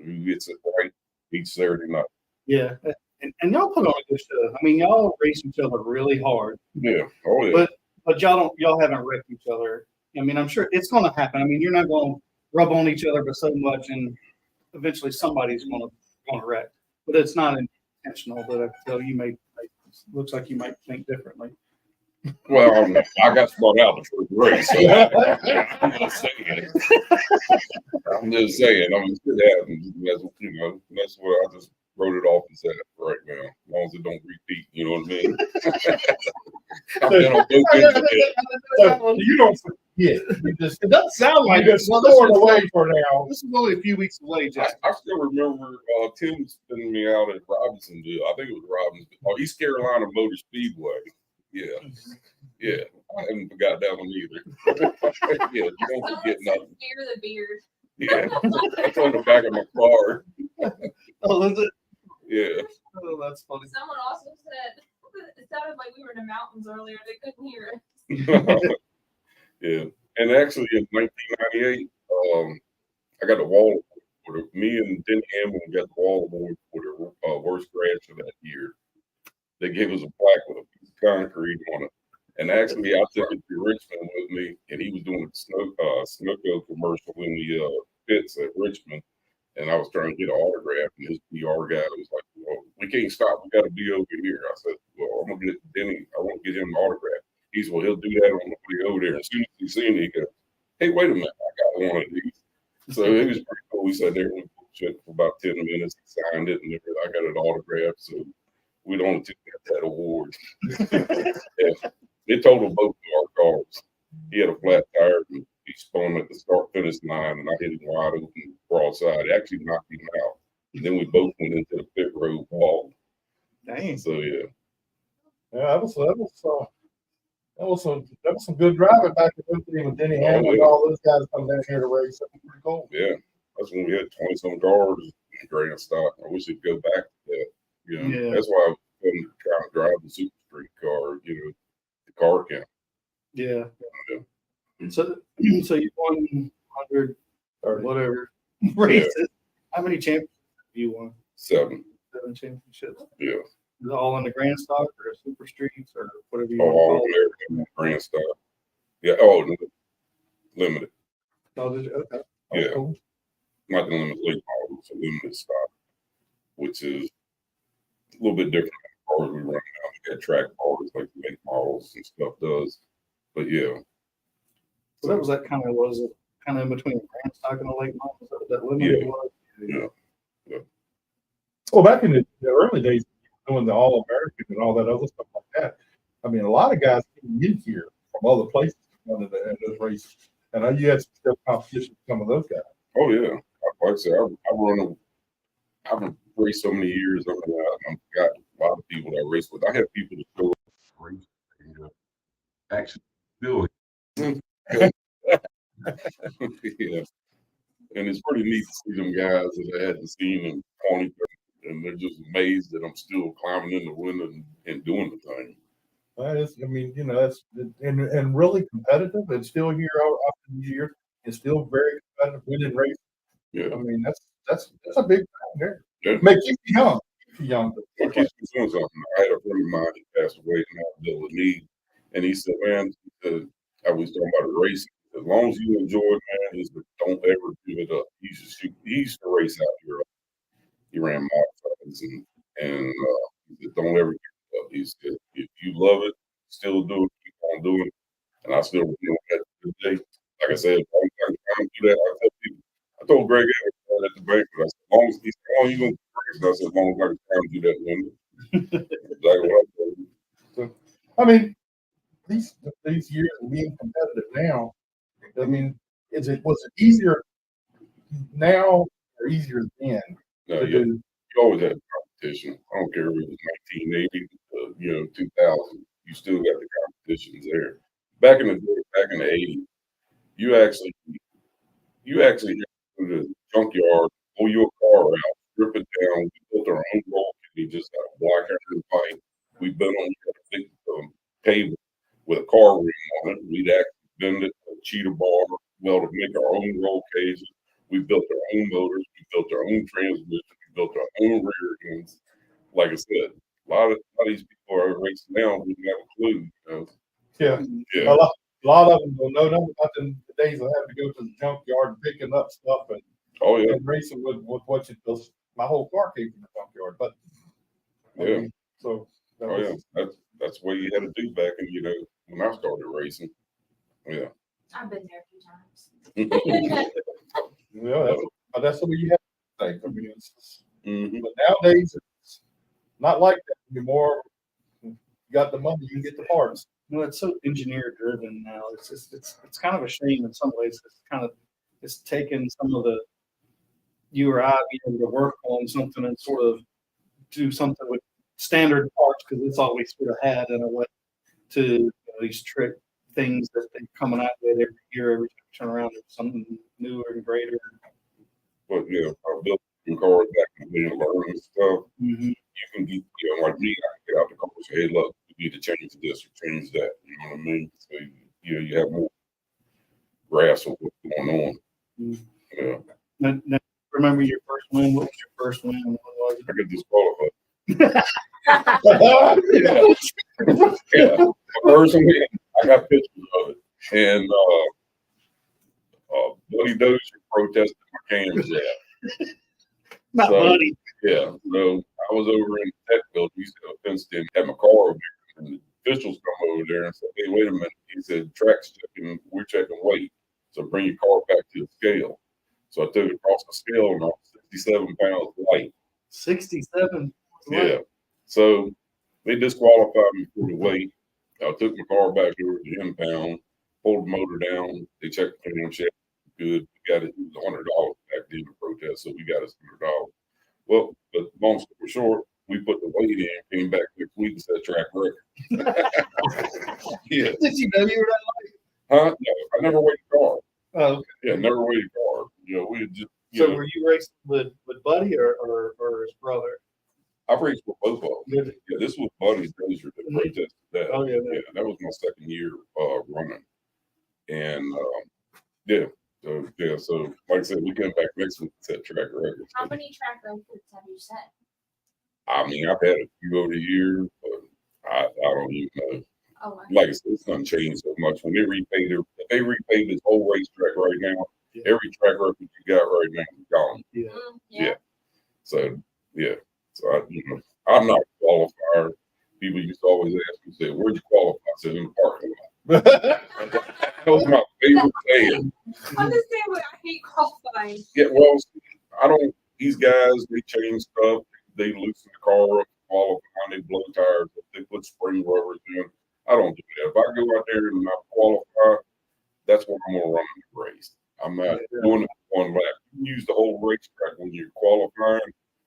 Who gets it right each Saturday night? Yeah, and y'all put on a good show. I mean, y'all race each other really hard. Yeah, oh yeah. But y'all haven't wrecked each other. I mean, I'm sure it's going to happen. I mean, you're not going to rub on each other but so much, and eventually somebody's going to wreck. But it's not intentional. But so looks like you might think differently. Well, I got spun out the first race. So I'm just saying. I mean, it happens. That's what I just wrote it off and said right now. As long as it don't repeat, you know what I mean? I've been on both ends of it. So you don't forget. It doesn't sound like You just store it away for now. This is only a few weeks away, Jack. I still remember Tim spinning me out at Robinsonville. I think it was Robinsonville. East Carolina Motor Speedway. Yeah. I haven't forgot that one either. Yeah, you don't forget nothing. Fear the beard. Yeah, that's on the back of my car. Oh, is it? Yeah. Oh, that's funny. Someone also said it sounded like we were in the mountains earlier. They couldn't hear it. Yeah, and actually in 1998, I got the wall. Me and Denny Hamlin got the wall award for the worst crash of that year. They gave us a plaque with a piece of concrete on it. And actually, I took it to Richmond with me, and he was doing a Snooco commercial in the pits at Richmond. And I was trying to get an autograph, and his PR guy was like, "Well, we can't stop. We got to be over here." I said, "Well, I'm gonna get Denny. I want to get him an autograph." He's, "Well, he'll do that on the way over there." As soon as he seen me, he goes, "Hey, wait a minute, I got one of these." So it was pretty cool. We sat there and we shit about 10 minutes. He signed it, and I got it autographed. So we don't take that award. Yeah. It totaled both of our cars. He had a flat tire, and he spun at the start finish line, and I hit him wide open broadside. It actually knocked him out. And then we both went into the pit road wall. Dang. So yeah. Yeah, that was some good driving back in the day with Denny Hamlin and all those guys coming down here to race. That was pretty cool. Yeah, that's when we had 20-some cars in Grand Stock. I wish it'd go back to that. You know, Yeah. that's why I was fun to kind of drive the Super Street car. You know, the car count. Yeah. Yeah. So you won 100 or whatever races. How many championships have you won? 7. 7 championships. Yeah. Is it all in the Grand Stock or Super Streets or whatever you Oh, want all to in there in the Grand Stock. Yeah. Oh, no, limited. call it? Okay. Yeah. Cool. Not the limited late model, it's a limited stock, which is a little bit different than the cars we run now. We got track cars like the late models and stuff does. But yeah. So that was kind of in between the Grand Stock and the late model. Is that what that limited Yeah. was? Yeah. Well, back in the early days, doing the All-American and all that other stuff like that, I mean, a lot of guys came in here from other places to those races. And I know you had some stiff competition with some of those guys. Oh yeah. Like I said, I've raced so many years. I've got a lot of people that I race with. I have people that show up race and actually still. Yeah. And it's pretty neat to see them guys that I hadn't seen in 20, and they're just amazed that I'm still climbing in the window and doing the thing. I mean, you know, that's and really competitive. And still here after the year, it's still very competitive, winning race. Yeah. I mean, that's a big thing there. Yeah. Make you young. Keep you young. I keep doing something. I had a friend of mine that passed away and I dealt with me. And he said, man, I was talking about the racing. As long as you enjoy it, man, don't ever give it up. He used to race out here. He ran modifieds and he said, don't ever give it up. He said, if you love it, still do it, keep on doing it. And I still remember that to this day. Like I said, I'm trying to do that. I tell people, I told Greg Evans at the bank, I said, as long as he's you gonna race, I said, as long as I can try to do that window. Exactly what I told him. So, I mean, these years of being competitive now, I mean, was it easier now or easier then? No, to you do? always had competition. I don't care if it was 1980 to 2000. You still got the competitions there. Back in the day, back in the 80s, you actually had to go to the junkyard, pull your car out, strip it down. We built our own roll. We just got a black iron pipe. We built on a big table with a car rim on it. We'd actually bend it with a cheetah bar, to make our own roll cages. We built our own motors. We built our own transmission. We built our own rear ends. Like I said, a lot of these people are racing now. We have a clue. Yeah. Yeah. A lot of them don't know nothing about the days of having to go to the junkyard and picking up stuff and, Oh yeah. and racing with what you built. My whole car came from the junkyard, but Yeah. So that Oh was, yeah. That's what you had to do back in when I started racing. Yeah. I've been there a few times. that's the way you have to think. I mean, Mhm. but nowadays it's not like that anymore. You got the money, you can get the parts. You know, it's so engineer driven now. It's kind of a shame in some ways. It's taken some of the you or I being able to work on something and sort of do something with standard parts because it's all we sort of had in a way to these trick things that they're coming out with every year, every time you turn around, there's something newer and greater. But I built some cars back in the day and learning stuff. Mm-hmm. You can get like me, I can get out the car and say, hey, look, you need to change this or change that. You know what I mean? So you have more grasp of what's going on. Mm-hmm. Yeah. Now, remember your first win? What was your first win? And what was I get disqualified. Yeah. Personally, I got pictures of it. And Buddy Dozier protested my cams at. Not So, Buddy. Yeah. So I was over in the tech building. We used to have a fenced in, had my car over there. And the officials come over there and said, hey, wait a minute. He said, track's checking, we're checking weight. So bring your car back to the scale. So I took it across the scale and I was 67 pounds light. 67. Yeah. So they disqualified me for the weight. I took my car back over to the impound, pulled the motor down. They checked the clean check. Good. We got it. It was $100 back then to protest, so we got us $100. Well, but long story short, we put the weight in, came back next week and set track record. Yeah. Did you know you were that light? Huh? No, I never weighed a car. Oh, okay. Yeah, never weighed a car. You know, we had just, So were you racing with Buddy or his brother? I've raced with both of them. Did- Yeah, this was Buddy's Razor that Mhm. protested that. Oh, yeah. Yeah, that was my second year running. And so like I said, we came back next week and set track records. How many track records have you set? I mean, I've had a few over the years, but I don't even know. Oh, my. Like I said, it's not changed so much. When they repay if they repay this whole racetrack right now, Yeah. every track record you got right now is gone. Yeah. Yeah. So so I'm not a qualifier. People used to always ask me, say, "Where'd you qualify?" I said, "In the parking lot." That was my favorite saying. Understand what I hate qualifying. Yeah, well, I don't. These guys, they change stuff. They loosen the car up, qualifying. They blow tires. They put spring rubbers in. I don't do that. If I go out there and I qualify, that's what I'm gonna run the race. I'm not doing it for one lap. You can use the whole racetrack when you're qualifying,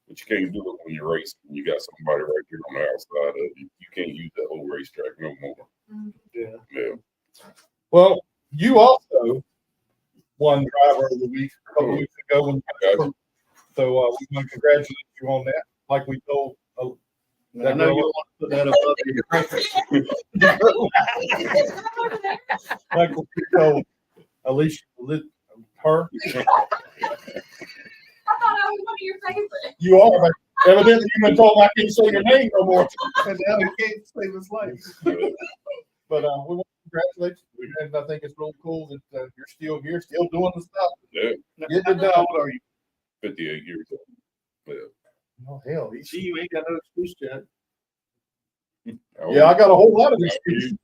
but you can't do it when you're racing. You got somebody right there on the outside of you. You can't use that whole racetrack no more. Yeah. Yeah. Well, you also won Driver of the Week a couple weeks ago. So we want to congratulate you on that. Like we told, I know you want to put that above like we told Alicia, her. I thought I was one of your favorites. You are, but evidently you've been told I can't say your name no more. and now he can't save his life. But we want to congratulate you, and I think it's really cool that you're still here, still doing the stuff. Yeah. Getting it done. How old are you? 58 years old. Yeah. Oh hell, See, you ain't got no excuse yet. yeah, I got a whole lot of excuses.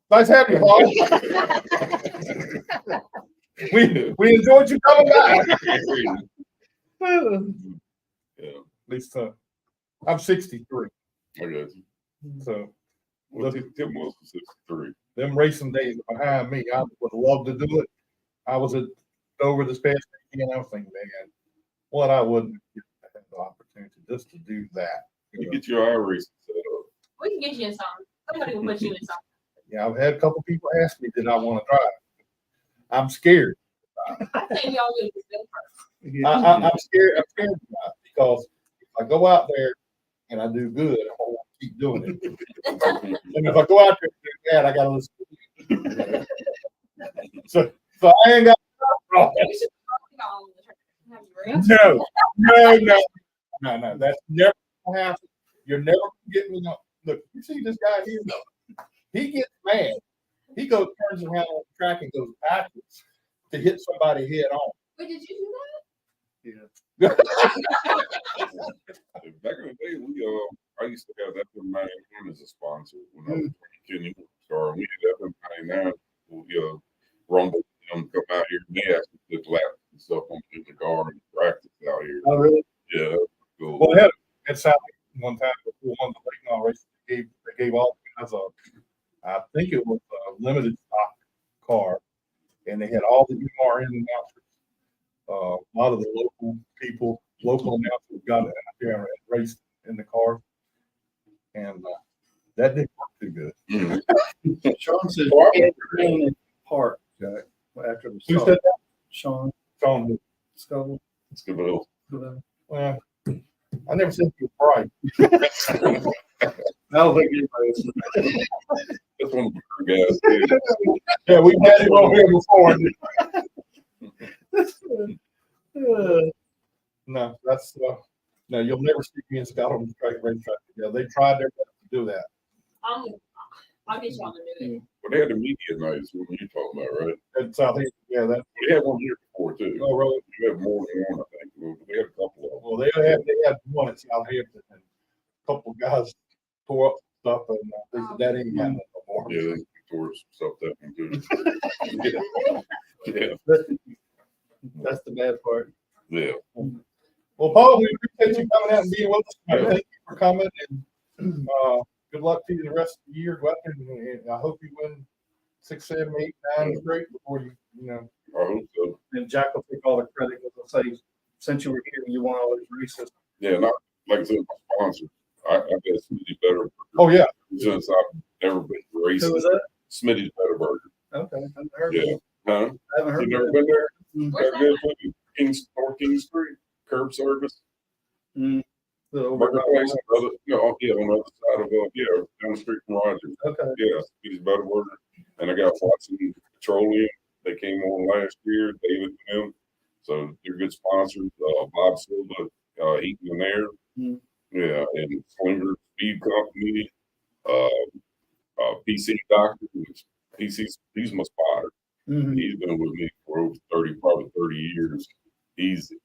Nice having you, Paul. we enjoyed you coming back. Yeah, At least I'm 63, I got you. so Well, Tim was 63. them racing days are behind me. I would love to do it. I was at Dover this past weekend. I was thinking, man, what I wouldn't get to have the opportunity just to do that. You get your iRacing set up. We can get you in something. Somebody will put you in something. Yeah, I've had a couple people ask me, did I want to drive? I'm scared. I think y'all would be good first. I'm scared. I'm scared to drive because if I go out there and I do good, I want to keep doing it. And if I go out there and do bad, I got to listen to you. So I ain't got. You should probably go on the track. Have you raced? No. That's never gonna happen. You're never gonna get me. No. Look, you see this guy here? He gets mad. He turns around on the track and goes backwards to hit somebody head on. Wait, did you do that? Yeah. Back in the day, I used to have FM99 as a sponsor when I was Kenny Star. We did FM99. We rumble them come out here and they actually took laps and stuff on the car and practice out here. Oh, really? Yeah, that was cool. Well, they had at South one time before one of the late night races. They gave all guys I think it was a limited stock car, and they had all the URN announcers. A lot of the local announcers got out there and raced in the car, and that didn't work too good. Mm-hmm. Sean says Oh, I you can't in the park after the Who start. said that? Sean Sean. Scoville. It's good little. Well, I never said you were right. I don't think anybody That's one of the guys. Too. Yeah, we've had it on here before. No, that's no. You'll never see me and Scott on the racetrack together. They tried their best to do that. I'll get you on the new. Well, they had the media nights, what you're talking about, right? And so I think, yeah, that. We had one here before too. Oh, really? We had more than one, I think. We had a couple of them. Well, they had one at Southampton, and a couple of guys tore up stuff, and they said that ain't happening no more. Yeah, they tore stuff that one too. Yeah. That's the bad part. Yeah. Well, Paul, we appreciate you coming out and being with us. Thank you for coming, and good luck to you the rest of the year. Go out there and I hope you win 6, 7, 8, 9 straight before you know. I hope so. And Jack will take all the credit because I'll say, since you were here, you won all these races. Yeah, not like I said, my sponsor. I got Smitty Better. Oh yeah. Since I've never been racing. Who was that? Smitty's Better Burger. Okay, I haven't heard Yeah. of it. Huh? I haven't heard You of never it. been there? Where's Got good food. North King Street, curb service. The over- Burger place, on the other side of down the street from Rogers. Okay. Yeah, Smitty's Better Burger. And I got Watson Petroleum. They came on last year, David and them. So they're good sponsors. Bob Silva, Eaton and Air. Mm. Yeah, and Slinger Speed Company, PC Doctor, he's my spotter. Mhm. He's been with me for over 30 years. Easy.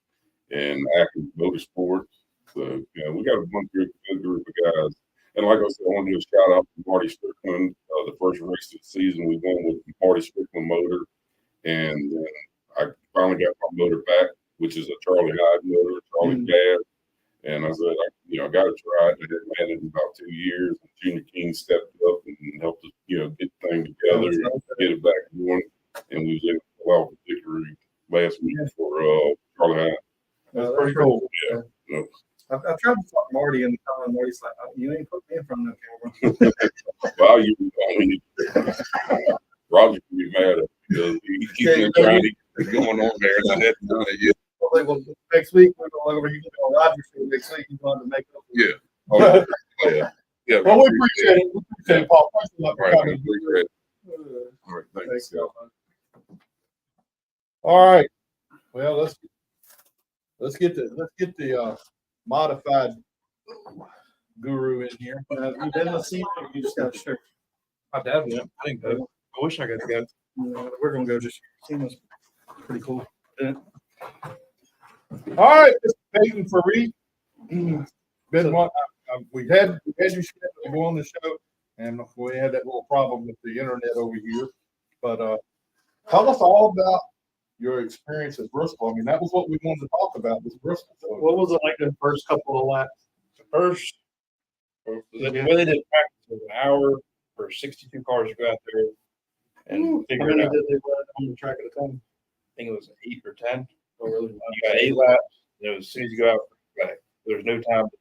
And active motorsports. So, we got a good group of guys. And like I said, I want to do a shout out to Marty Strickland. The first race of the season, we won with the Marty Strickland motor. And then I finally got my motor back, which is a Charlie Hyde motor, Charlie Dad. And I said, I got to try it. I hadn't had it in about 2 years. And Junior King stepped up and helped us, get the thing together and get it back going. And we was able to pull out the victory last week for Charlie Hyde. That's pretty cool. Yeah. Yeah. I've tried to talk Marty in the car, and Marty's like, you ain't put me in front of the camera. Well, Roger can be mad at me because he keeps trying to get going on there, and I hadn't done it yet. Well, next week we're going over. You can go on Roger's show next week. He's going to make up. Yeah. Oh, yeah. Yeah. Well, we appreciate it. We appreciate it, Paul. Thanks a lot All for right, man. coming. Appreciate it. All right. Thanks. All right. Well, let's get the modified guru in here. You been to see him? You just got a shirt. My dad went. I didn't go. I wish I could go. We're going to go just see him. Pretty cool. Yeah. All right, Mr. PEYTON FERREE. Been one. We had you scheduled to go on the show, and we had that little problem with the internet over here. But tell us all about your experience at Bristol. I mean, that was what we wanted to talk about, was Bristol. So, What was it like the first couple of laps? First, the way they did practice was an hour for 62 cars to go out there and How figure many it out. did they run on the track at a time? I think it was 8 or 10. Oh, really? You got 8 laps. As soon as you go out, there's no time to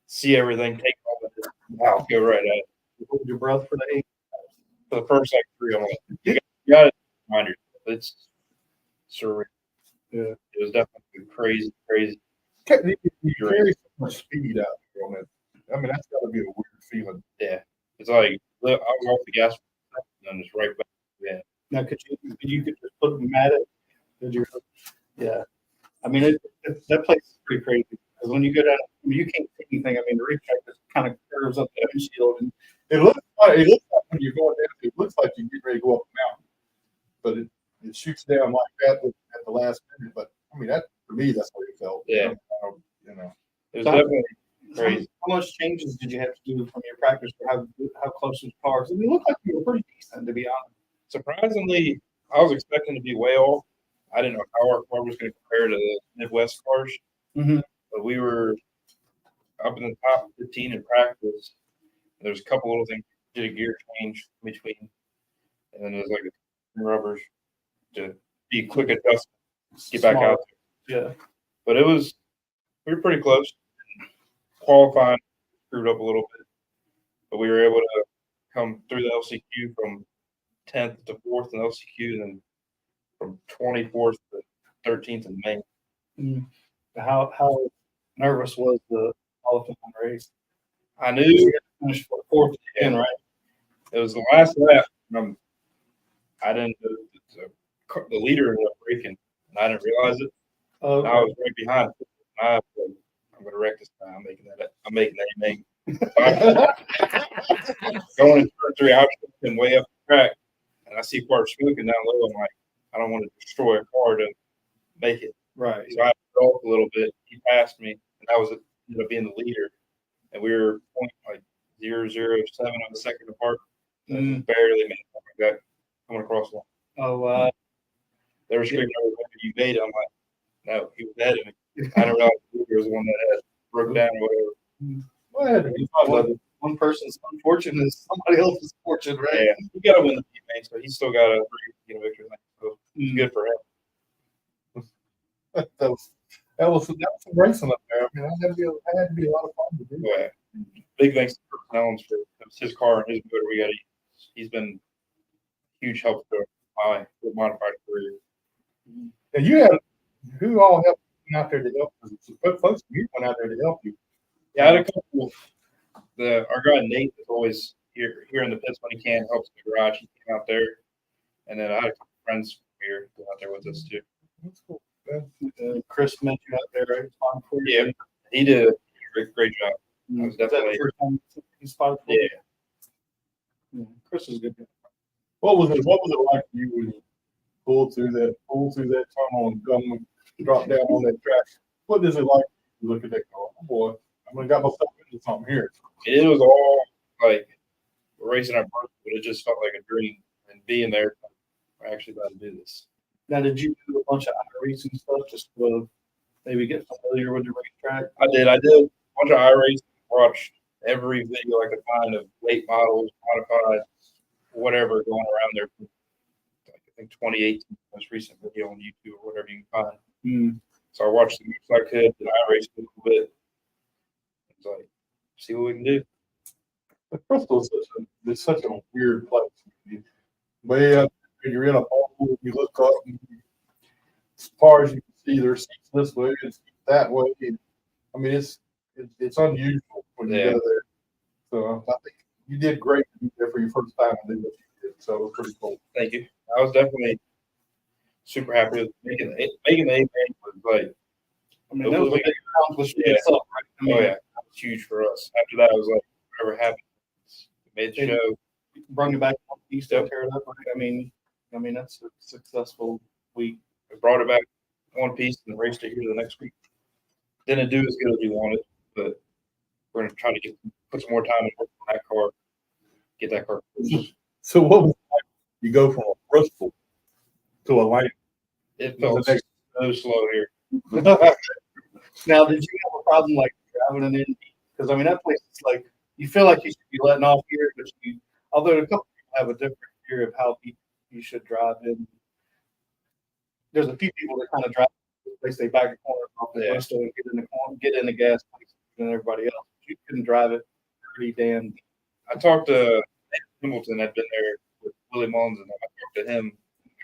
see everything, take all of it, wow, go right at it. You hold your breath for the 8. For the first 3, I'm like, you got to remind yourself, it's surreal. Yeah. It was definitely crazy. you carry so much speed out there on it. I mean, that's got to be a weird feeling. Yeah. It's like, look, I was off the gas and then just right back. Yeah. Now, could you could just put them at it? Did you? Yeah. I mean, that place is pretty crazy because when you go down, I mean, you can't see anything. I mean, the racetrack just kind of curves up the windshield, and It looks like when you're going down, it looks like you get ready to go up a mountain, but it shoots down like that at the last minute. But I mean, that for me, that's what it felt. Yeah. It was So- definitely crazy. how much changes did you have to do from your practice for how close was cars? I mean, it looked like you were pretty decent, to be honest. Surprisingly, I was expecting to be way off. I didn't know how our car was going to compare to the Midwest cars. Mhm. But we were up in the top 15 in practice. There's a couple little things. Did a gear change in between. And then there's like rubbers to be quick adjustment, get back Smart. out there. Yeah. But we were pretty close. Qualifying screwed up a little bit. But we were able to come through the LCQ from 10th to 4th in LCQ, and then from 24th to 13th in Maine. How nervous was the qualifying race? I knew You finished fourth again, right? it was the last lap. I didn't know that the leader ended up braking, and I didn't realize it. Oh, And I was right behind. I'm going to wreck this time. I'm making that name. Going into turn 3, I was looking way up the track, and I see cars smoking down low. I'm like, I don't want to destroy a car to make it. right. So I fell off a little bit. He passed me, and I ended up being the leader. And we were like 0.007 on the second apart. Barely made something like that coming across the line. Oh, They were screaming over, you made it. I'm like, no, he was ahead of me. I don't know. He was the one that had broke down or whatever. Well, one person's unfortunate is somebody else's fortune, right? Yeah, he got to win the team, so he's still got a victory. So it's good for him. That was some racing up there. I mean, I had to be a lot of fun to do. Yeah. Big thanks to Chris Nellens for his car and his motor. He's been a huge help to my modified career. And you had who all helped you out there to help? Folks, you went out there to help you. Yeah, I had a couple. Our guy Nate is always here in the pits when he can, helps in the garage. He came out there, and then I had a couple friends here go out there with us too. That's cool. Chris met you out there, right? Yeah, he did a great job. I was Is that definitely the first time he spotted for you? Yeah. Chris is good. What was it like for you when you pulled through that tunnel and come drop down on that track? What is it like to look at that car? Oh boy, I'm gonna got myself into something here. It was all like racing our birthday, but it just felt like a dream. And being there, we're actually about to do this. Now, did you do a bunch of iRacing stuff just to maybe get familiar with the racetrack? I did a bunch of iRacing, watched every video I could find of late models, modified, whatever going around there. Like, I think 2018 most recent video on YouTube or whatever you can find. So I watched the most I could, did iRacing a little bit. It's like, see what we can do. But Bristol is such a weird place. Way up, you're in a bubble, you look up, and as far as you can see, there's seats this way and seats that way. I mean, it's unusual when you go there. So I think you did great to be there for your first time and do what you did. So it was pretty cool. Thank you. I was definitely super happy with making the A-Main was like, I mean, that was a big accomplishment Yeah. itself, right? I mean, oh yeah, that was huge for us. After that, I was like, whatever happened, made the show. bring it back one piece to tear it up. Right? I mean, that's a successful week. We brought it back one piece and raced it here the next week. Didn't do as good as we wanted, but we're gonna try to put some more time and work on that car, get that car. So what was it like? You go from a Bristol to a Lang. It felt so slow here. Now, did you have a problem like driving an Indy? Because I mean, that place is like you feel like you should be letting off here, but although a couple people have a different theory of how you should drive in. There's a few people that kind of drive this place. They back a corner off the Bristol and get in the gas place and everybody else. You couldn't drive it pretty damn. I talked to Hamilton. I'd been there with Willie Mullins, and I talked to him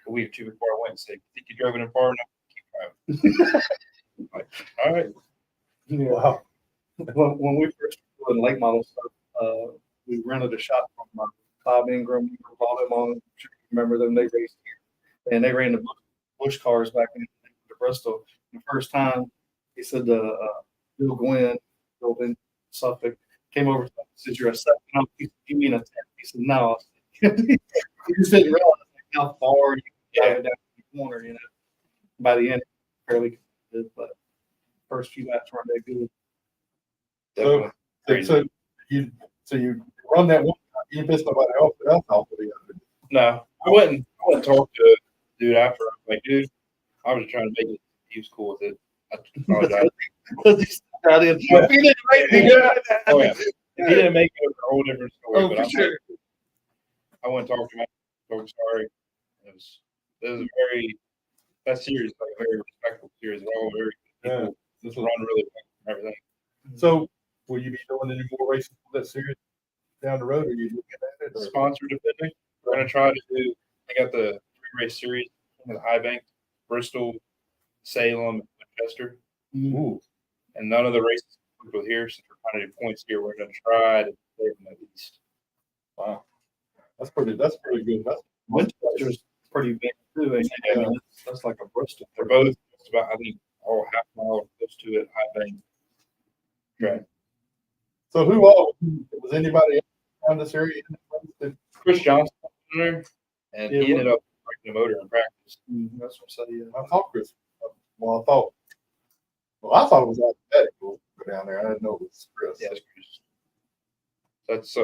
a week or two before I went and said, "Think you drove it in far enough? Keep driving." Like, all right. Yeah. Wow. When we first were doing late model stuff, we rented a shop from Bob Ingram. We called him on. I'm sure you remember them. They raced here, and they ran the Bush cars back in Bristol. The first time, he said Bill Gwynn, built in Suffolk, came over and said, "You're a second." You mean a 10? He said, "No." He just didn't realize how far you could drive down the corner. By the end, fairly good, but first few laps weren't that good. So you run that one. You missed nobody else off of the other. No, I went and talked to the dude after. I'm like, dude, I was trying to make it. He was cool with it. I apologize. Oh yeah. If he didn't make it, it was a whole different story. But for sure. I went and talked to him. I'm sorry. It was that series is like a very respectful series. They're all very people. Just run really well and everything. So will you be doing any more races for that series down the road? Or are you looking at it? Or? Sponsor depending. We're gonna try to do. I got the 3-race series in the High Bank, Bristol, Salem, and Winchester. Ooh. And none of the races will here, since we're trying to do points here. We're gonna try to play them at least. Wow, that's pretty good. That's Winchester's pretty big too. I mean, that's like a Bristol. They're both just about, I think, all half mile close to it. High Bank. Right. So who all was anybody around this area? Chris Johnson was in there, and he ended up breaking the motor in practice. That's what I said. Yeah. I thought Chris. I thought it was alphabetical down there. I didn't know it was Chris. Yeah, that was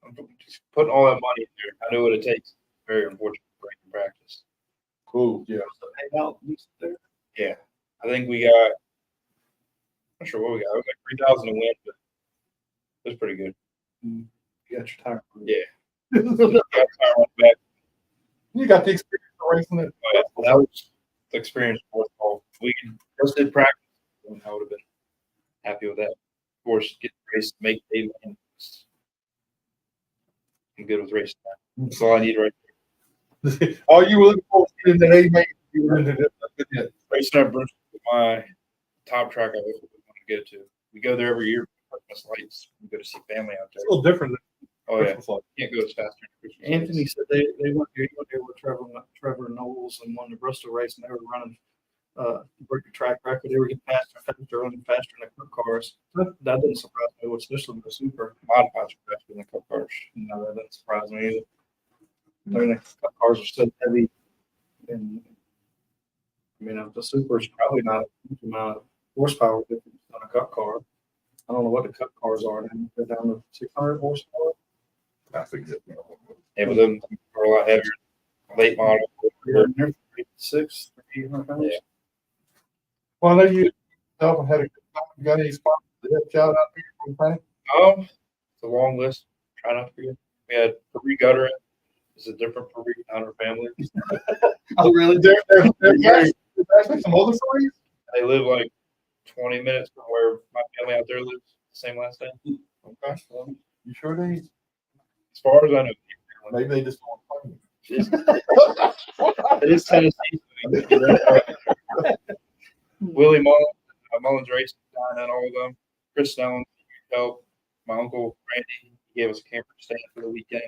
I'm just putting all that money in there. I knew what it takes. Very unfortunate break in practice. Oh, yeah. Was the payout at least there? Yeah, I think we got. I'm not sure what we got. It was like 3,000 to win, but it was pretty good. You got your tire. Yeah. Got tire on the back. You got the experience of racing it. Oh, yeah, that was the experience worth all. We just did practice, and I would have been happy with that. Of course, get the race, make day win. I'm good with racing now. That's all I need right there. Oh, you were looking forward to getting that A-Mate. You were into it. Racing at Bristol was my top track I always want to go to. We go there every year for Christmas lights. We go to see family out there. It's a little different than Oh yeah, Christmas lights. can't go as fast during Christmas Anthony lights. said they went there. He went there with Trevor Knowles and won the Bristol race, and they were running break the track record. They were getting faster and faster, running faster in the cup cars. That didn't surprise me, especially with the super. Modifieds are faster than the cup cars. No, that didn't surprise me either. I mean, the cup cars are so heavy, and I mean, the super is probably not a huge amount of horsepower difference on a cup car. I don't know what the cup cars are. They're down to 600 horsepower. I think that, Yeah, but them are a lot heavier. Late model. They're 6, 800 pounds. Yeah. well, I know you yourself had a good time. You got any spots to help you out out there for the thing? It's a long list. Try not to forget. We had FERREE gutter. It's a different FERREE, not our family. Oh, really? There's actually some other stories? They live like 20 minutes from where my family out there lives. Same last name. Okay. Well, you sure they? As far as I know, Maybe they just don't want to. it is Tennessee. Willie Mullins Racing, down at all of them. Chris Snellen, help. My uncle Randy, he gave us a camper stand for the weekend.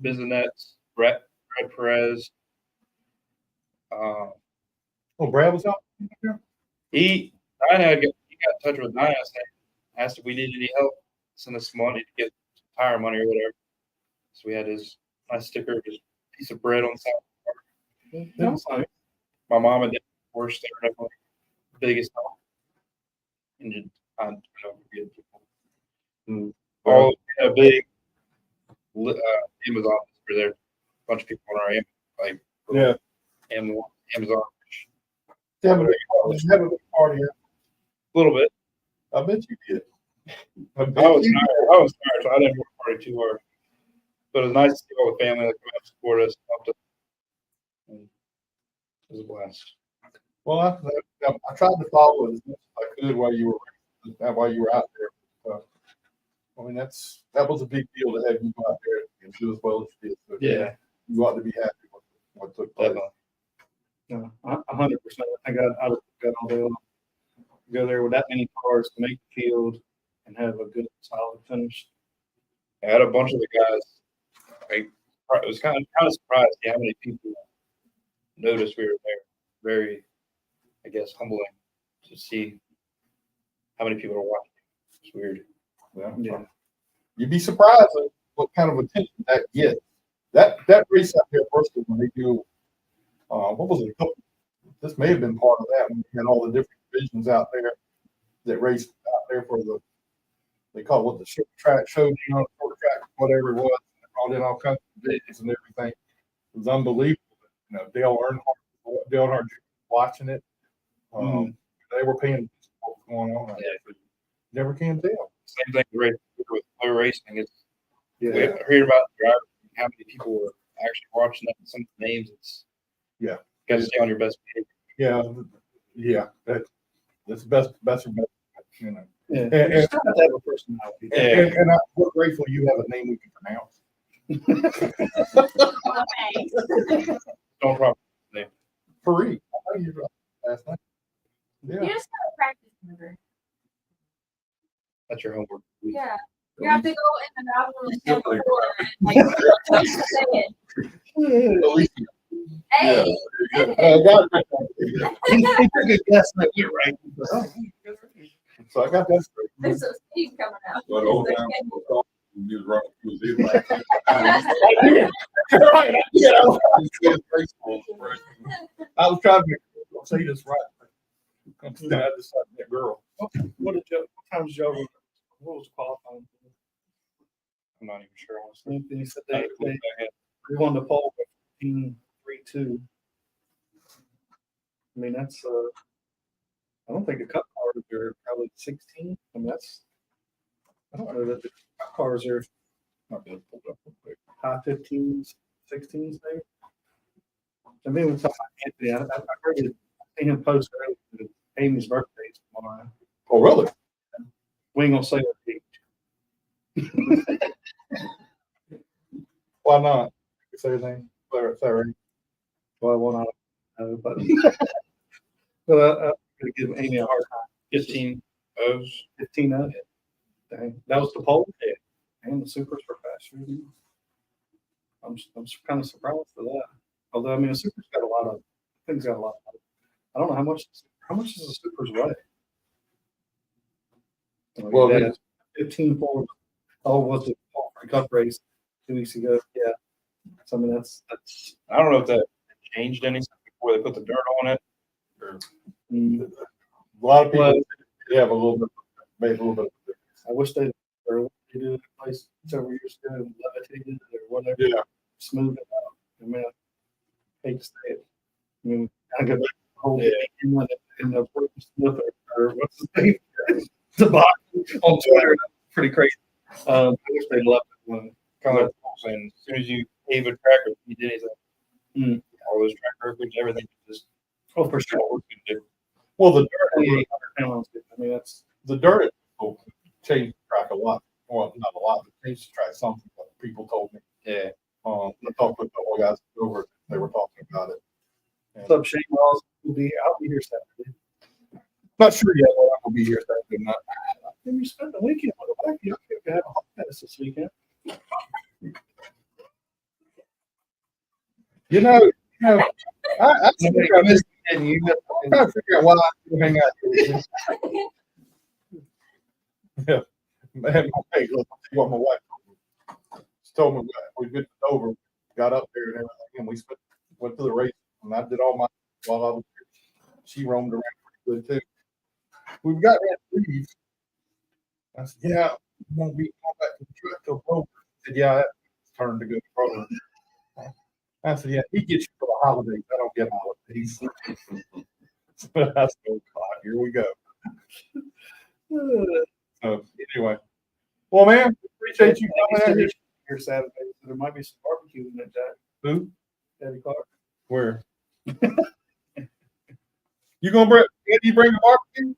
Bisonettes, Brad Perez. Oh, Brad was out there? He got in touch with Diana, asked if we needed any help, send us some money to get tire money or whatever. So we had his nice sticker, his piece of bread on the side of the car. That's nice. My mom and dad, of course, they're definitely the biggest help. And I don't forget people. All a big Amazon for there. A bunch of people on our Yeah. Amazon. Have a big party. A little bit. I bet you did. I was tired, so I didn't work party too hard. But it was nice to see all the family that come out and support us. Helped us. And it was a blast. Well, I tried to follow it as much as I could while you were out there. I mean, that was a big deal to have you go out there and do as well as you did. So Yeah. You ought to be happy with what took place. Definitely. No, 100%. I think I would got all day long. Go there with that many cars to make the field and have a good solid finish. I had a bunch of the guys. I was kind of surprised how many people noticed we were there. Very, I guess, humbling to see how many people are watching. It's weird. Yeah. You'd be surprised at what kind of attention that gets. That race out there, first of all, when they do, what was it? This may have been part of that when you had all the different divisions out there that raced out there for they call it what, the short track showdown, short track, whatever it was. They brought in all kinds of divisions and everything. It was unbelievable. Dale Earnhardt watching it. They were paying attention to what was going on. Yeah. But you never can tell. Same thing with slow racing. It's we Yeah. hear about the drivers, how many people were actually watching that. Some of the names, it's Yeah. got to stay on your best behavior. Yeah. That's the best. You know. Yeah. And- You just have to have a personality. Yeah. And we're grateful you have a name we can pronounce. Okay. Don't problem. FERREE. I know you're last night. You Yeah. just gotta practice, remember? That's your homework. Yeah. You have to go in the bathroom and stand before and say it. ELYSIA. Hey. I got it. He took a guess and I went right. So I got that straight. There's some speed coming out. But old time, you was running through the like, I was trying to say this right. I just that girl. What time did y'all run? What was the qualifying? I'm not even sure. Honestly. He said they won the pole with 15.32. I mean, that's, I don't think the cup cars are probably 16. I mean, I don't know that the cup cars are Not gonna pull it up real quick. high 15s, 16s maybe. And then we talk about Anthony. I heard it, I seen him post earlier that Amy's birthday is tomorrow. Oh, really? We ain't gonna say what age. Why not? Say his name. Sorry. Well, I want to know, but I'm gonna give Amy a hard time. 15 O's. 15 of it. Dang, that was the pole. Yeah. And the supers were faster. I'm kind of surprised for that. Although I mean, the supers got a lot of things. Got a lot. I don't know how much does the supers weigh? Well, that 15 for was the cup race 2 weeks ago. Yeah. So I mean, that's. I don't know if that changed anything before they put the dirt on it. A lot of people have a little bit, made a little bit. I wish they did it a place several years ago and levitated it or whatever. Yeah. Smooth it out. I mean, I hate to say it. I mean, I go back to the whole thing in the Smith or what's his name? The box on Twitter. That's pretty crazy. I wish they left it one. Kind of like saying, as soon as you gave a tracker, you did anything. All those track records, everything just. Oh, for sure. Well, the dirt, 2,800 pounds. I mean, that's the dirt will change the track a lot. Well, not a lot, but change the track something. But people told me. Yeah. I talked with a couple of guys over. They were talking about it. what's up, Shane Ross. I'll be here Saturday. Not sure yet whether I will be here Saturday or not. Then you spend the weekend with a You have a hot pass this weekend. You know, I think I missed it. And you I'm trying to figure out why I still hang out here. Yeah. Man, hey, look, what my wife told me. She told me we get over, got up there and everything, and we went to the race, and I did all my while I was there. She roamed around pretty good too. We've got ready to leave. I said, yeah, we won't be going back to the truck till Grover. She said, yeah, that's turn to go to Grover. I said, yeah, he gets you for the holidays. I don't get holidays. But I said, oh, God, here we go. So, anyway. Well, man, appreciate you coming out here Saturday. So there might be some barbecue in that, Jack. Who? Eddie Clark. Where? You gonna bring? You bring the barbecue?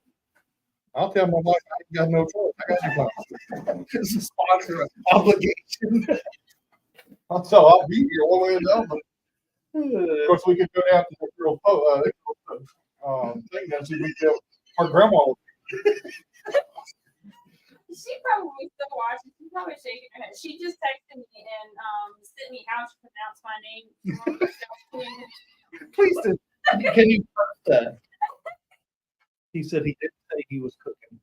I'll tell my wife I ain't got no choice. I got you plans. It's a sponsor obligation. So I'll be here one way or the other. Of course, we could go down to the girl thing and see if we can our grandma. She probably still watches. She's probably shaking her head. She just texted me and sent me how to pronounce my name. Please do. Can you post that? He said he didn't say he was cooking.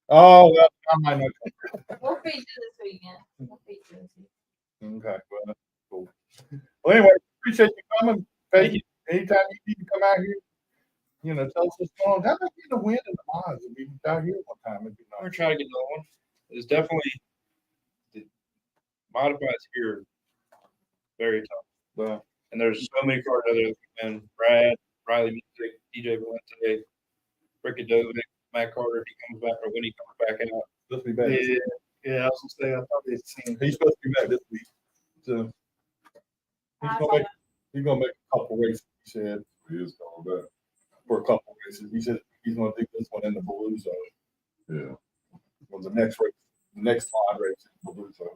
Oh, well, I might not. We'll feature this weekend. We'll feature this weekend. Okay, well, that's cool. Well, anyway, appreciate you coming. Thank you. Anytime you need to come out here, you know, tell us what's going on. How about getting the wind and the miles? If we out here one time, it'd be We're nice. trying to get another one. It's definitely the modifieds here are very tough. Well, And there's so many cars out there. And Brad, Riley Music, DJ Valente, Ricky Dovick, Matt Carter, if he comes back or when he comes back out. supposed to be back. Yeah, I was gonna say I probably seen. He's supposed to be back this week. So he's gonna make a couple races, he said, He is coming back. for a couple races. He said he's gonna do this one in the Blue Zone. Yeah. Well, the next race, the next 5 races in the Blue Zone.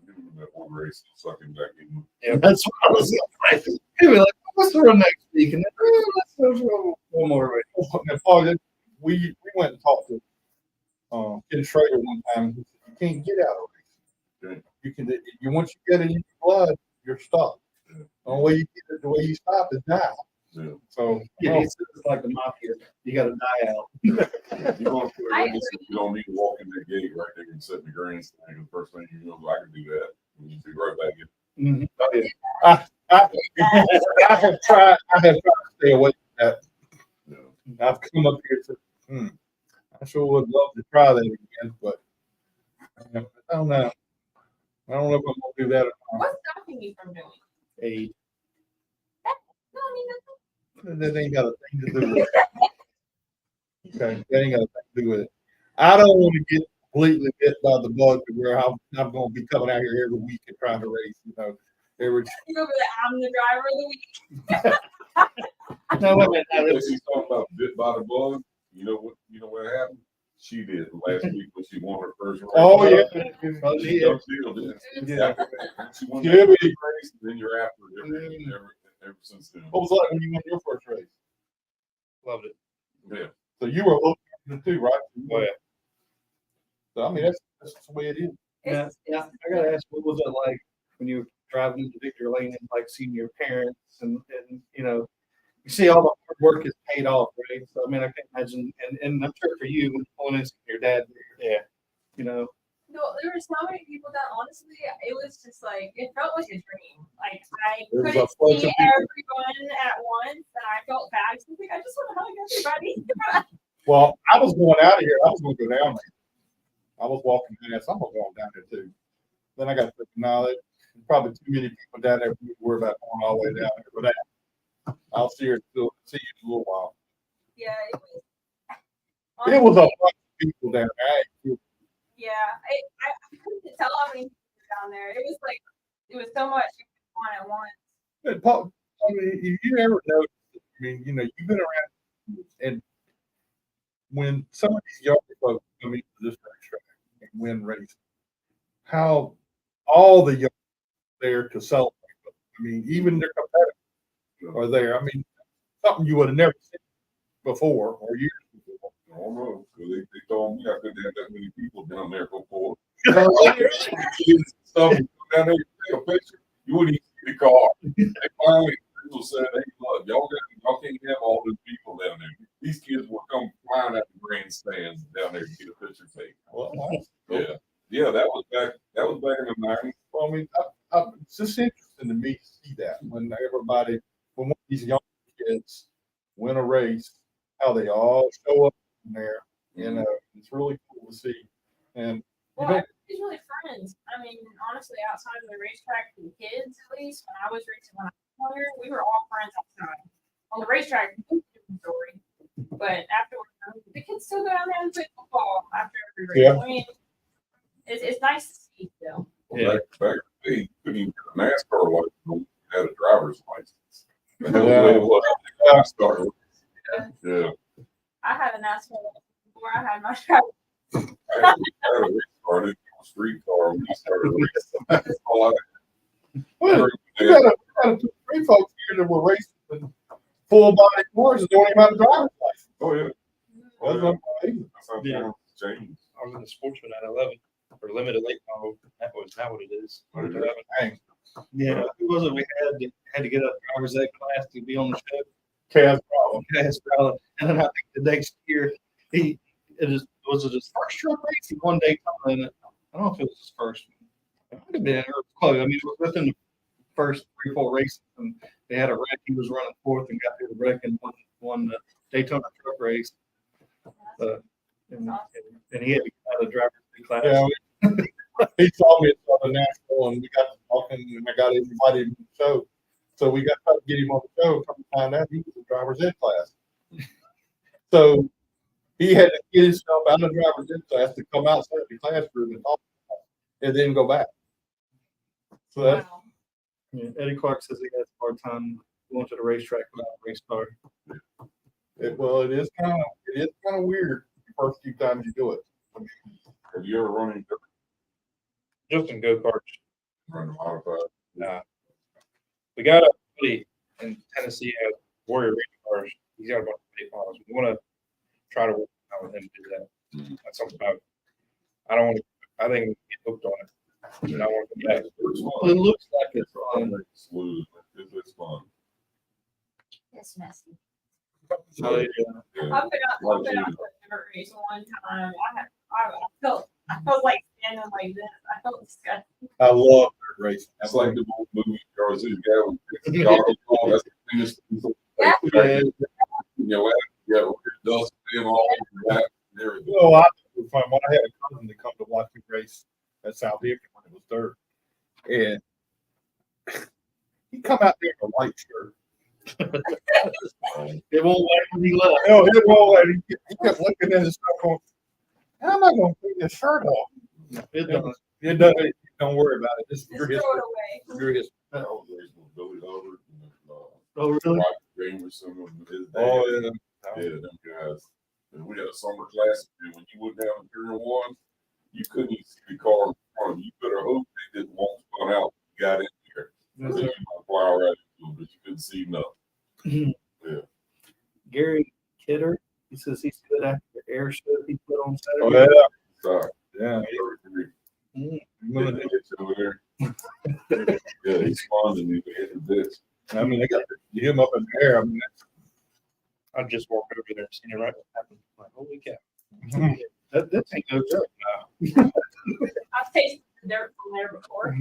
Give him that one race, suck him back in. Yeah, that's what I was gonna say. He'd be like, "What's the run next week?" And then let's go one more race. And Paul, we went and talked to Ken Schrader one time. He said, you can't get out of race. Okay. You can, once you get it in your blood, you're stuck. Yeah. The only way you get it, the way you stop is now. Yeah. So Yeah, it's like the mafia. You got to die out. You don't feel like you don't need to walk in that gate right there and sit in the grandstand. The first thing you know, I can do that. And you be right back in. I have tried to stay away from that. Yeah. I've come up here to, I sure would love to try that again, but I don't know. I don't know if I'm gonna do that or not. What's stopping you from doing? Aid. No, I mean nothing. That ain't got a thing to do with it. Okay, that ain't got a thing to do with it. I don't want to get completely bit by the bug to where I'm going to be coming out here every week and trying to race, every. You go over there, I'm the driver of the week. No, wait a minute. If she's talking about bit by the bug, you know what happened? She did last week when she won her first race. Oh, yeah. Oh, She yeah. done still did. Yeah. She won Yeah, that but- race, then you're after it ever since then. What was it like when you won your first race? Loved it. Yeah. So you were looking too, right? Oh, yeah. So I mean, that's the way it is. Yeah, yeah. I gotta ask, what was it like when you were driving into Victory Lane and like seeing your parents and you see all the hard work is paid off, right? So I mean, I can imagine, and I'm sure for you, when pulling in your dad, Yeah. No, there were so many people that honestly, it was just like, it felt like a dream. Like, I There was couldn't a bunch see of people. everyone at once, and I felt bad. So I was like, I just want to hug everybody. Well, I was going out of here. I was going to go down there. I was walking past. I'm going to walk down there too. Then I got thinking, no, there's probably too many people down there for me to worry about going all the way down there for that. I'll see you in a little while. Yeah, it was. It was a honestly, bunch of people down there. Yeah, I couldn't tell how many people were down there. It was like, it was so much on at once. But Paul, I mean, if you ever noticed, I mean, you've been around, and when some of these younger folks come into this racetrack and win races, how all the young there to celebrate them. I mean, even their competitors are there. I mean, something you would have never seen before or years before. I don't know. They told me I couldn't have that many people down there before. Stuff down there, you take a picture, you wouldn't even see the car. They finally people said, "Hey, look, y'all can't have all these people down there. These kids will come flying out the grandstands down there to get a picture taken." Well, Yeah, that was back in the 90s. well, I mean, it's just interesting to me to see that when one of these young kids win a race, how they all show up in there. It's really cool to see. And Well, everybody's really friends. I mean, honestly, outside of the racetrack for the kids, at least, when I was racing when I was younger, we were all friends outside. On the racetrack, it's a different story. But afterwards, the kids still go down there and play football after every race. Yeah. I mean, it's nice to see still. Yeah. Back in the day, you couldn't even get a NASCAR license. You had a driver's license. That's the Yeah. way it was. NASCAR. Yeah. I had a NASCAR license before I had my driver. I actually had a race car, I didn't have a street car when I started racing. That's all I well, you got two, three folks here that were racing in full body cars and don't even have a driver's license. Oh, yeah. Oh, That's yeah. amazing. That's how Yeah. things changed. I was in the sportsman at 11 or limited late model. That was not what it is. Oh, yeah. 11. Dang. yeah, who was it? We had to get a driver's ed class to be on the show. Kaz problem. Yes, probably. And then I think the next year was it his first truck race? He won Daytona, and I don't know if it was his first one. It might have been or close. I mean, it was within the first 3-4 races, and they had a wreck. He was running fourth and got through the wreck and won the Daytona truck race. And he had to get out of the driver's ed class. Yeah, he saw me at Southern National, and we got to talking, and I got invited to the show. So we got to get him on the show. Come to find out he was in driver's ed class. So he had to get himself out of driver's ed class to come outside the classroom and talk, and then go back. So that's Wow. Yeah, Eddie Clark says he has a hard time going to the racetrack without a race car. it is kind of weird the first few times you do it. I mean, Have you ever run any Just in go-karts. run modified? Nah. We got a buddy in Tennessee has Warrior race cars. He's got a bunch of big models. We want to try to work out with him to do that. That's something I don't want to. I think we can get hooked on it. And I want to come back. It's Well, fun. it looks like it's I'm smooth. It's fun. It's messy. so, yeah. Yeah. I've been out to a different race one time. I felt like standing like this. I felt disgusting. I love their racing. That's like the old movie cars. This guy with the yard ball. That's the biggest. Yeah. Yeah, dust and all that and everything. Well, I was fun when I had a cousin to come to watch me race at South Haven when it was dirt, and he come out there in a white shirt. It won't wait when he left. No, it won't let him. He kept looking at his stuff going, how am I going to take this shirt off? It doesn't. It doesn't. Don't worry about it. This is Just your throw it history. away. Your history. I was raised with Billy Hubbard and Oh, really? Roger Jamerson and his dad. Oh, yeah. Yeah, them guys. And we had a summer class, and when you wouldn't have a Grier one, you couldn't even see the car in front of you. You better hope they didn't walk spun out. You got in there. That's So you might fly right into it, but you couldn't see nothing. Yeah. Gary Kidder, he says he's good after the air show he put on Oh, Saturday. yeah. Sorry. Yeah. Yeah, over there. Yeah, he's fond of me, but hit the ditch. I mean, they got him up in the air. I mean, I just walked over there and seen it right happen. Like, holy cow. That ain't no joke. I've tasted the dirt from there before.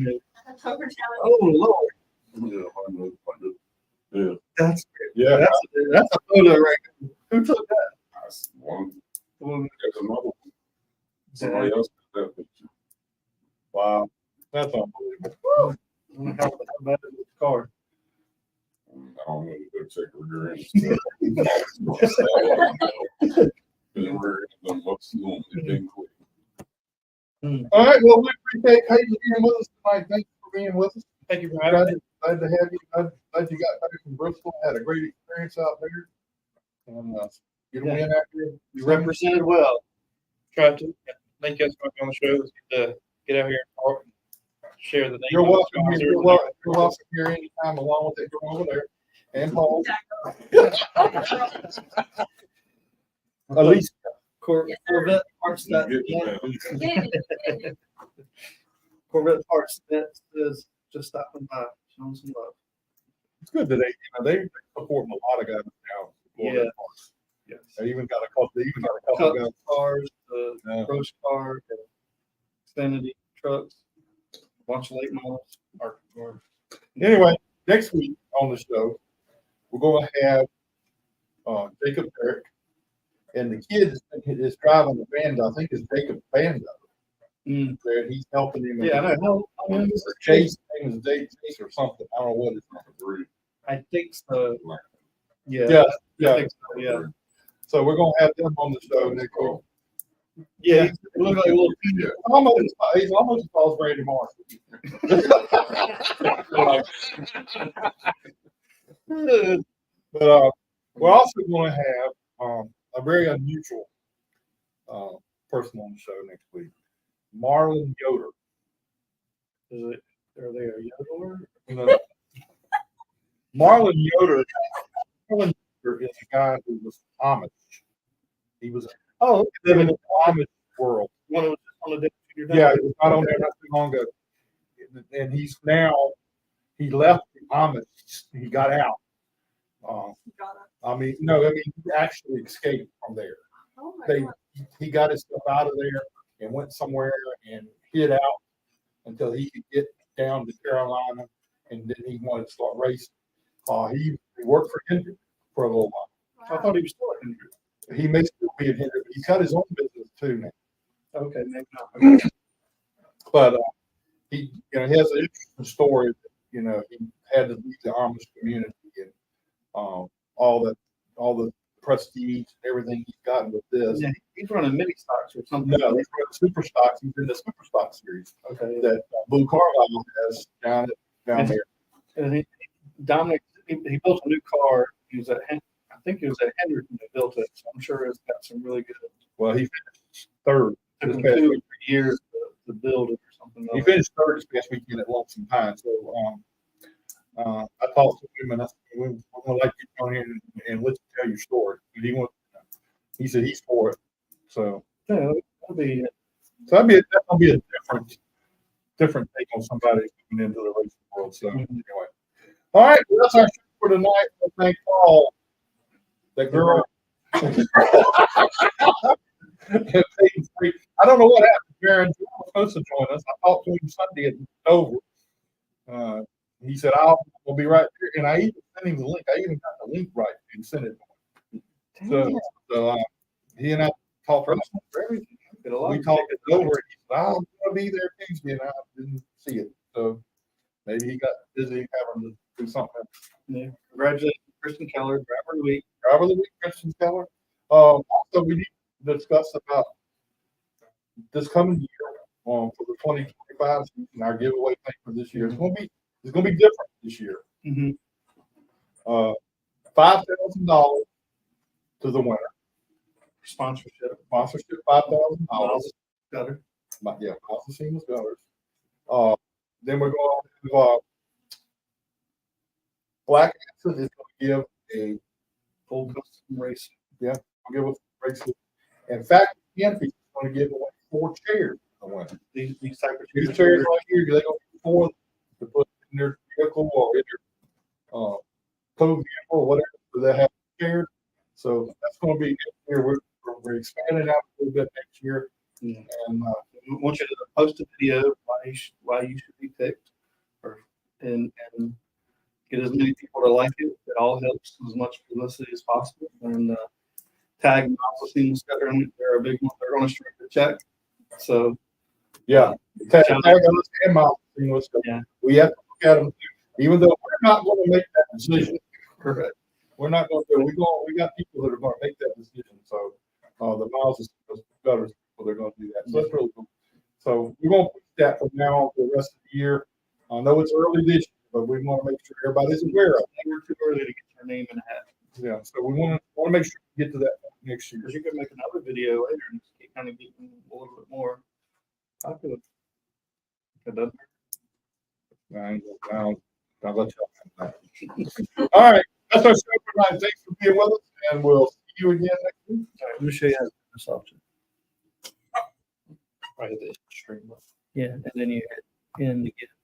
Over down. Oh, Lord. Yeah, I know. Yeah. That's yeah. that's a photo right there. Who took that? That's one. Well, There's another one. Somebody else took that picture. Wow. That's unbelievable. I wonder how bad is the car? I don't know. You better check the rear end. Then we're in what's going It been quick. All right. Well, we appreciate Peyton being with us tonight. Thank you for being with us. Thank you for having me. Glad to have you. Glad you got back from Bristol. Had a great experience out there. And get a win out there. You represented well. Tried to. Thank you guys for coming on the show. It's good to get out here and talk and share the name. You're of the welcome. sponsors. You're welcome here anytime along with it. You're over there. And Paul. ELYSIA. Corvette parts that Corvette parts that says just stopping by, showing some love. It's good that they support a lot of guys now. Yeah. Yes. They even got a couple guys. Cars, the Yeah. Gross car, the XFINITY trucks, a bunch of late models. Anyway, next week on the show, we're going to have Jacob Eric, and the kid is driving the van. I think it's Jacob Bando. There, he's helping him. Yeah, I know. How long is it? Chase, his name is Chase or something. I don't know what his name is. I think so. Yeah. Yeah, I yeah. think so, yeah. So we're gonna have them on the show next week. Yeah. It looks like a little He's almost as tall as Randy Marsh. But we're also going to have a very unusual person on the show next week, Marlon Yoder. Are they a yodeler? No. Marlon Yoder. Marlon Yoder is a guy who was Amish. He was living in the Amish world. One of on the Yeah, he was not on there not too long ago. And he left the Amish. He got out. He actually escaped from there. Oh my God. He got his stuff out of there and went somewhere and hid out until he could get down to Carolina, and then he wanted to start racing. He worked for Hendrick for a little while. I thought he was still at Hendrick. He may still be at Hendrick, but he's got his own business too now. Okay, maybe not. But he has an interesting story. He had to leave the Amish community and all the prestige, everything he's gotten with this. Yeah, he's running mini stocks or something. No, he's running super stocks. He's in the super stock series Okay. that Blue Carlisle has down there. And Dominic, he built a new car. He was I think he was at Hendrick when they built it. So I'm sure it's got some really good. Well, he finished third. Took This him past 2 or 3 week. years to build it or something. He finished third this past weekend at Lonesome Pine. So I talked to him and I said, we're going to like you on here and let you tell your story. And he said he's for it. So Yeah, that'll be that'll be a different take on somebody coming into the racing world. So anyway, all right, well, that's our show for tonight. I thank Paul, that girl. I don't know what happened. Jaron was supposed to join us. I talked to him Sunday at Dover. He said, we'll be right here. And I even sent him the link. I even got the link right and sent it to him. So he and I talked for everything. We talked it over. He said, I'm going to be there Tuesday, and I didn't see it. So maybe he got busy having to do something else. Yeah. Congratulations, Kristen Keller, driver of the week. driver of the week, Christian Keller. Also, we need to discuss about this coming year for the 2025 season, our giveaway thing for this year. It's gonna be different this year. Mm-hmm. $5,000 to the winner. Sponsorship. Sponsorship $5,000. Gutter. Yeah, Miles and Seamless Gutters. Then we're going to have Black Answer is going to give a Full custom race. yeah, we'll give us races. In fact, Canfield is going to give away 4 chairs to the winner. These type of These chairs right here, they're going to be 4 to put in their vehicle or in their tow vehicle or whatever. So they have chairs. So that's going to be here. We're expanding out a little bit next year. Yeah. And I want you to post a video why you should be picked, and get as many people to like it. It all helps as much publicity as possible. And tag Miles Seamless Gutter in it. They're a big one. They're going to strike the check. So yeah, tag us and Miles Seamless Gutters. Yeah. We have to look at them, even though we're not going to make that decision. correct. We're not going to. We got people that are going to make that decision. So the Miles and Seamless Gutters people, they're going to do that. So that's really cool. So we're going to push that from now on for the rest of the year. I know it's early this year, but we want to make sure everybody's aware of it. Never too early to get your name in a hat. Yeah, so we want to make sure we get to that next year. Because you could make another video later and just kind of get a little bit more popular. I'll let y'all know that. All right, that's our show for tonight. Thanks for being with us, and we'll see you again next week. All right, let me show you how to do this option. Right at the extreme. Yeah, and then you hit in to get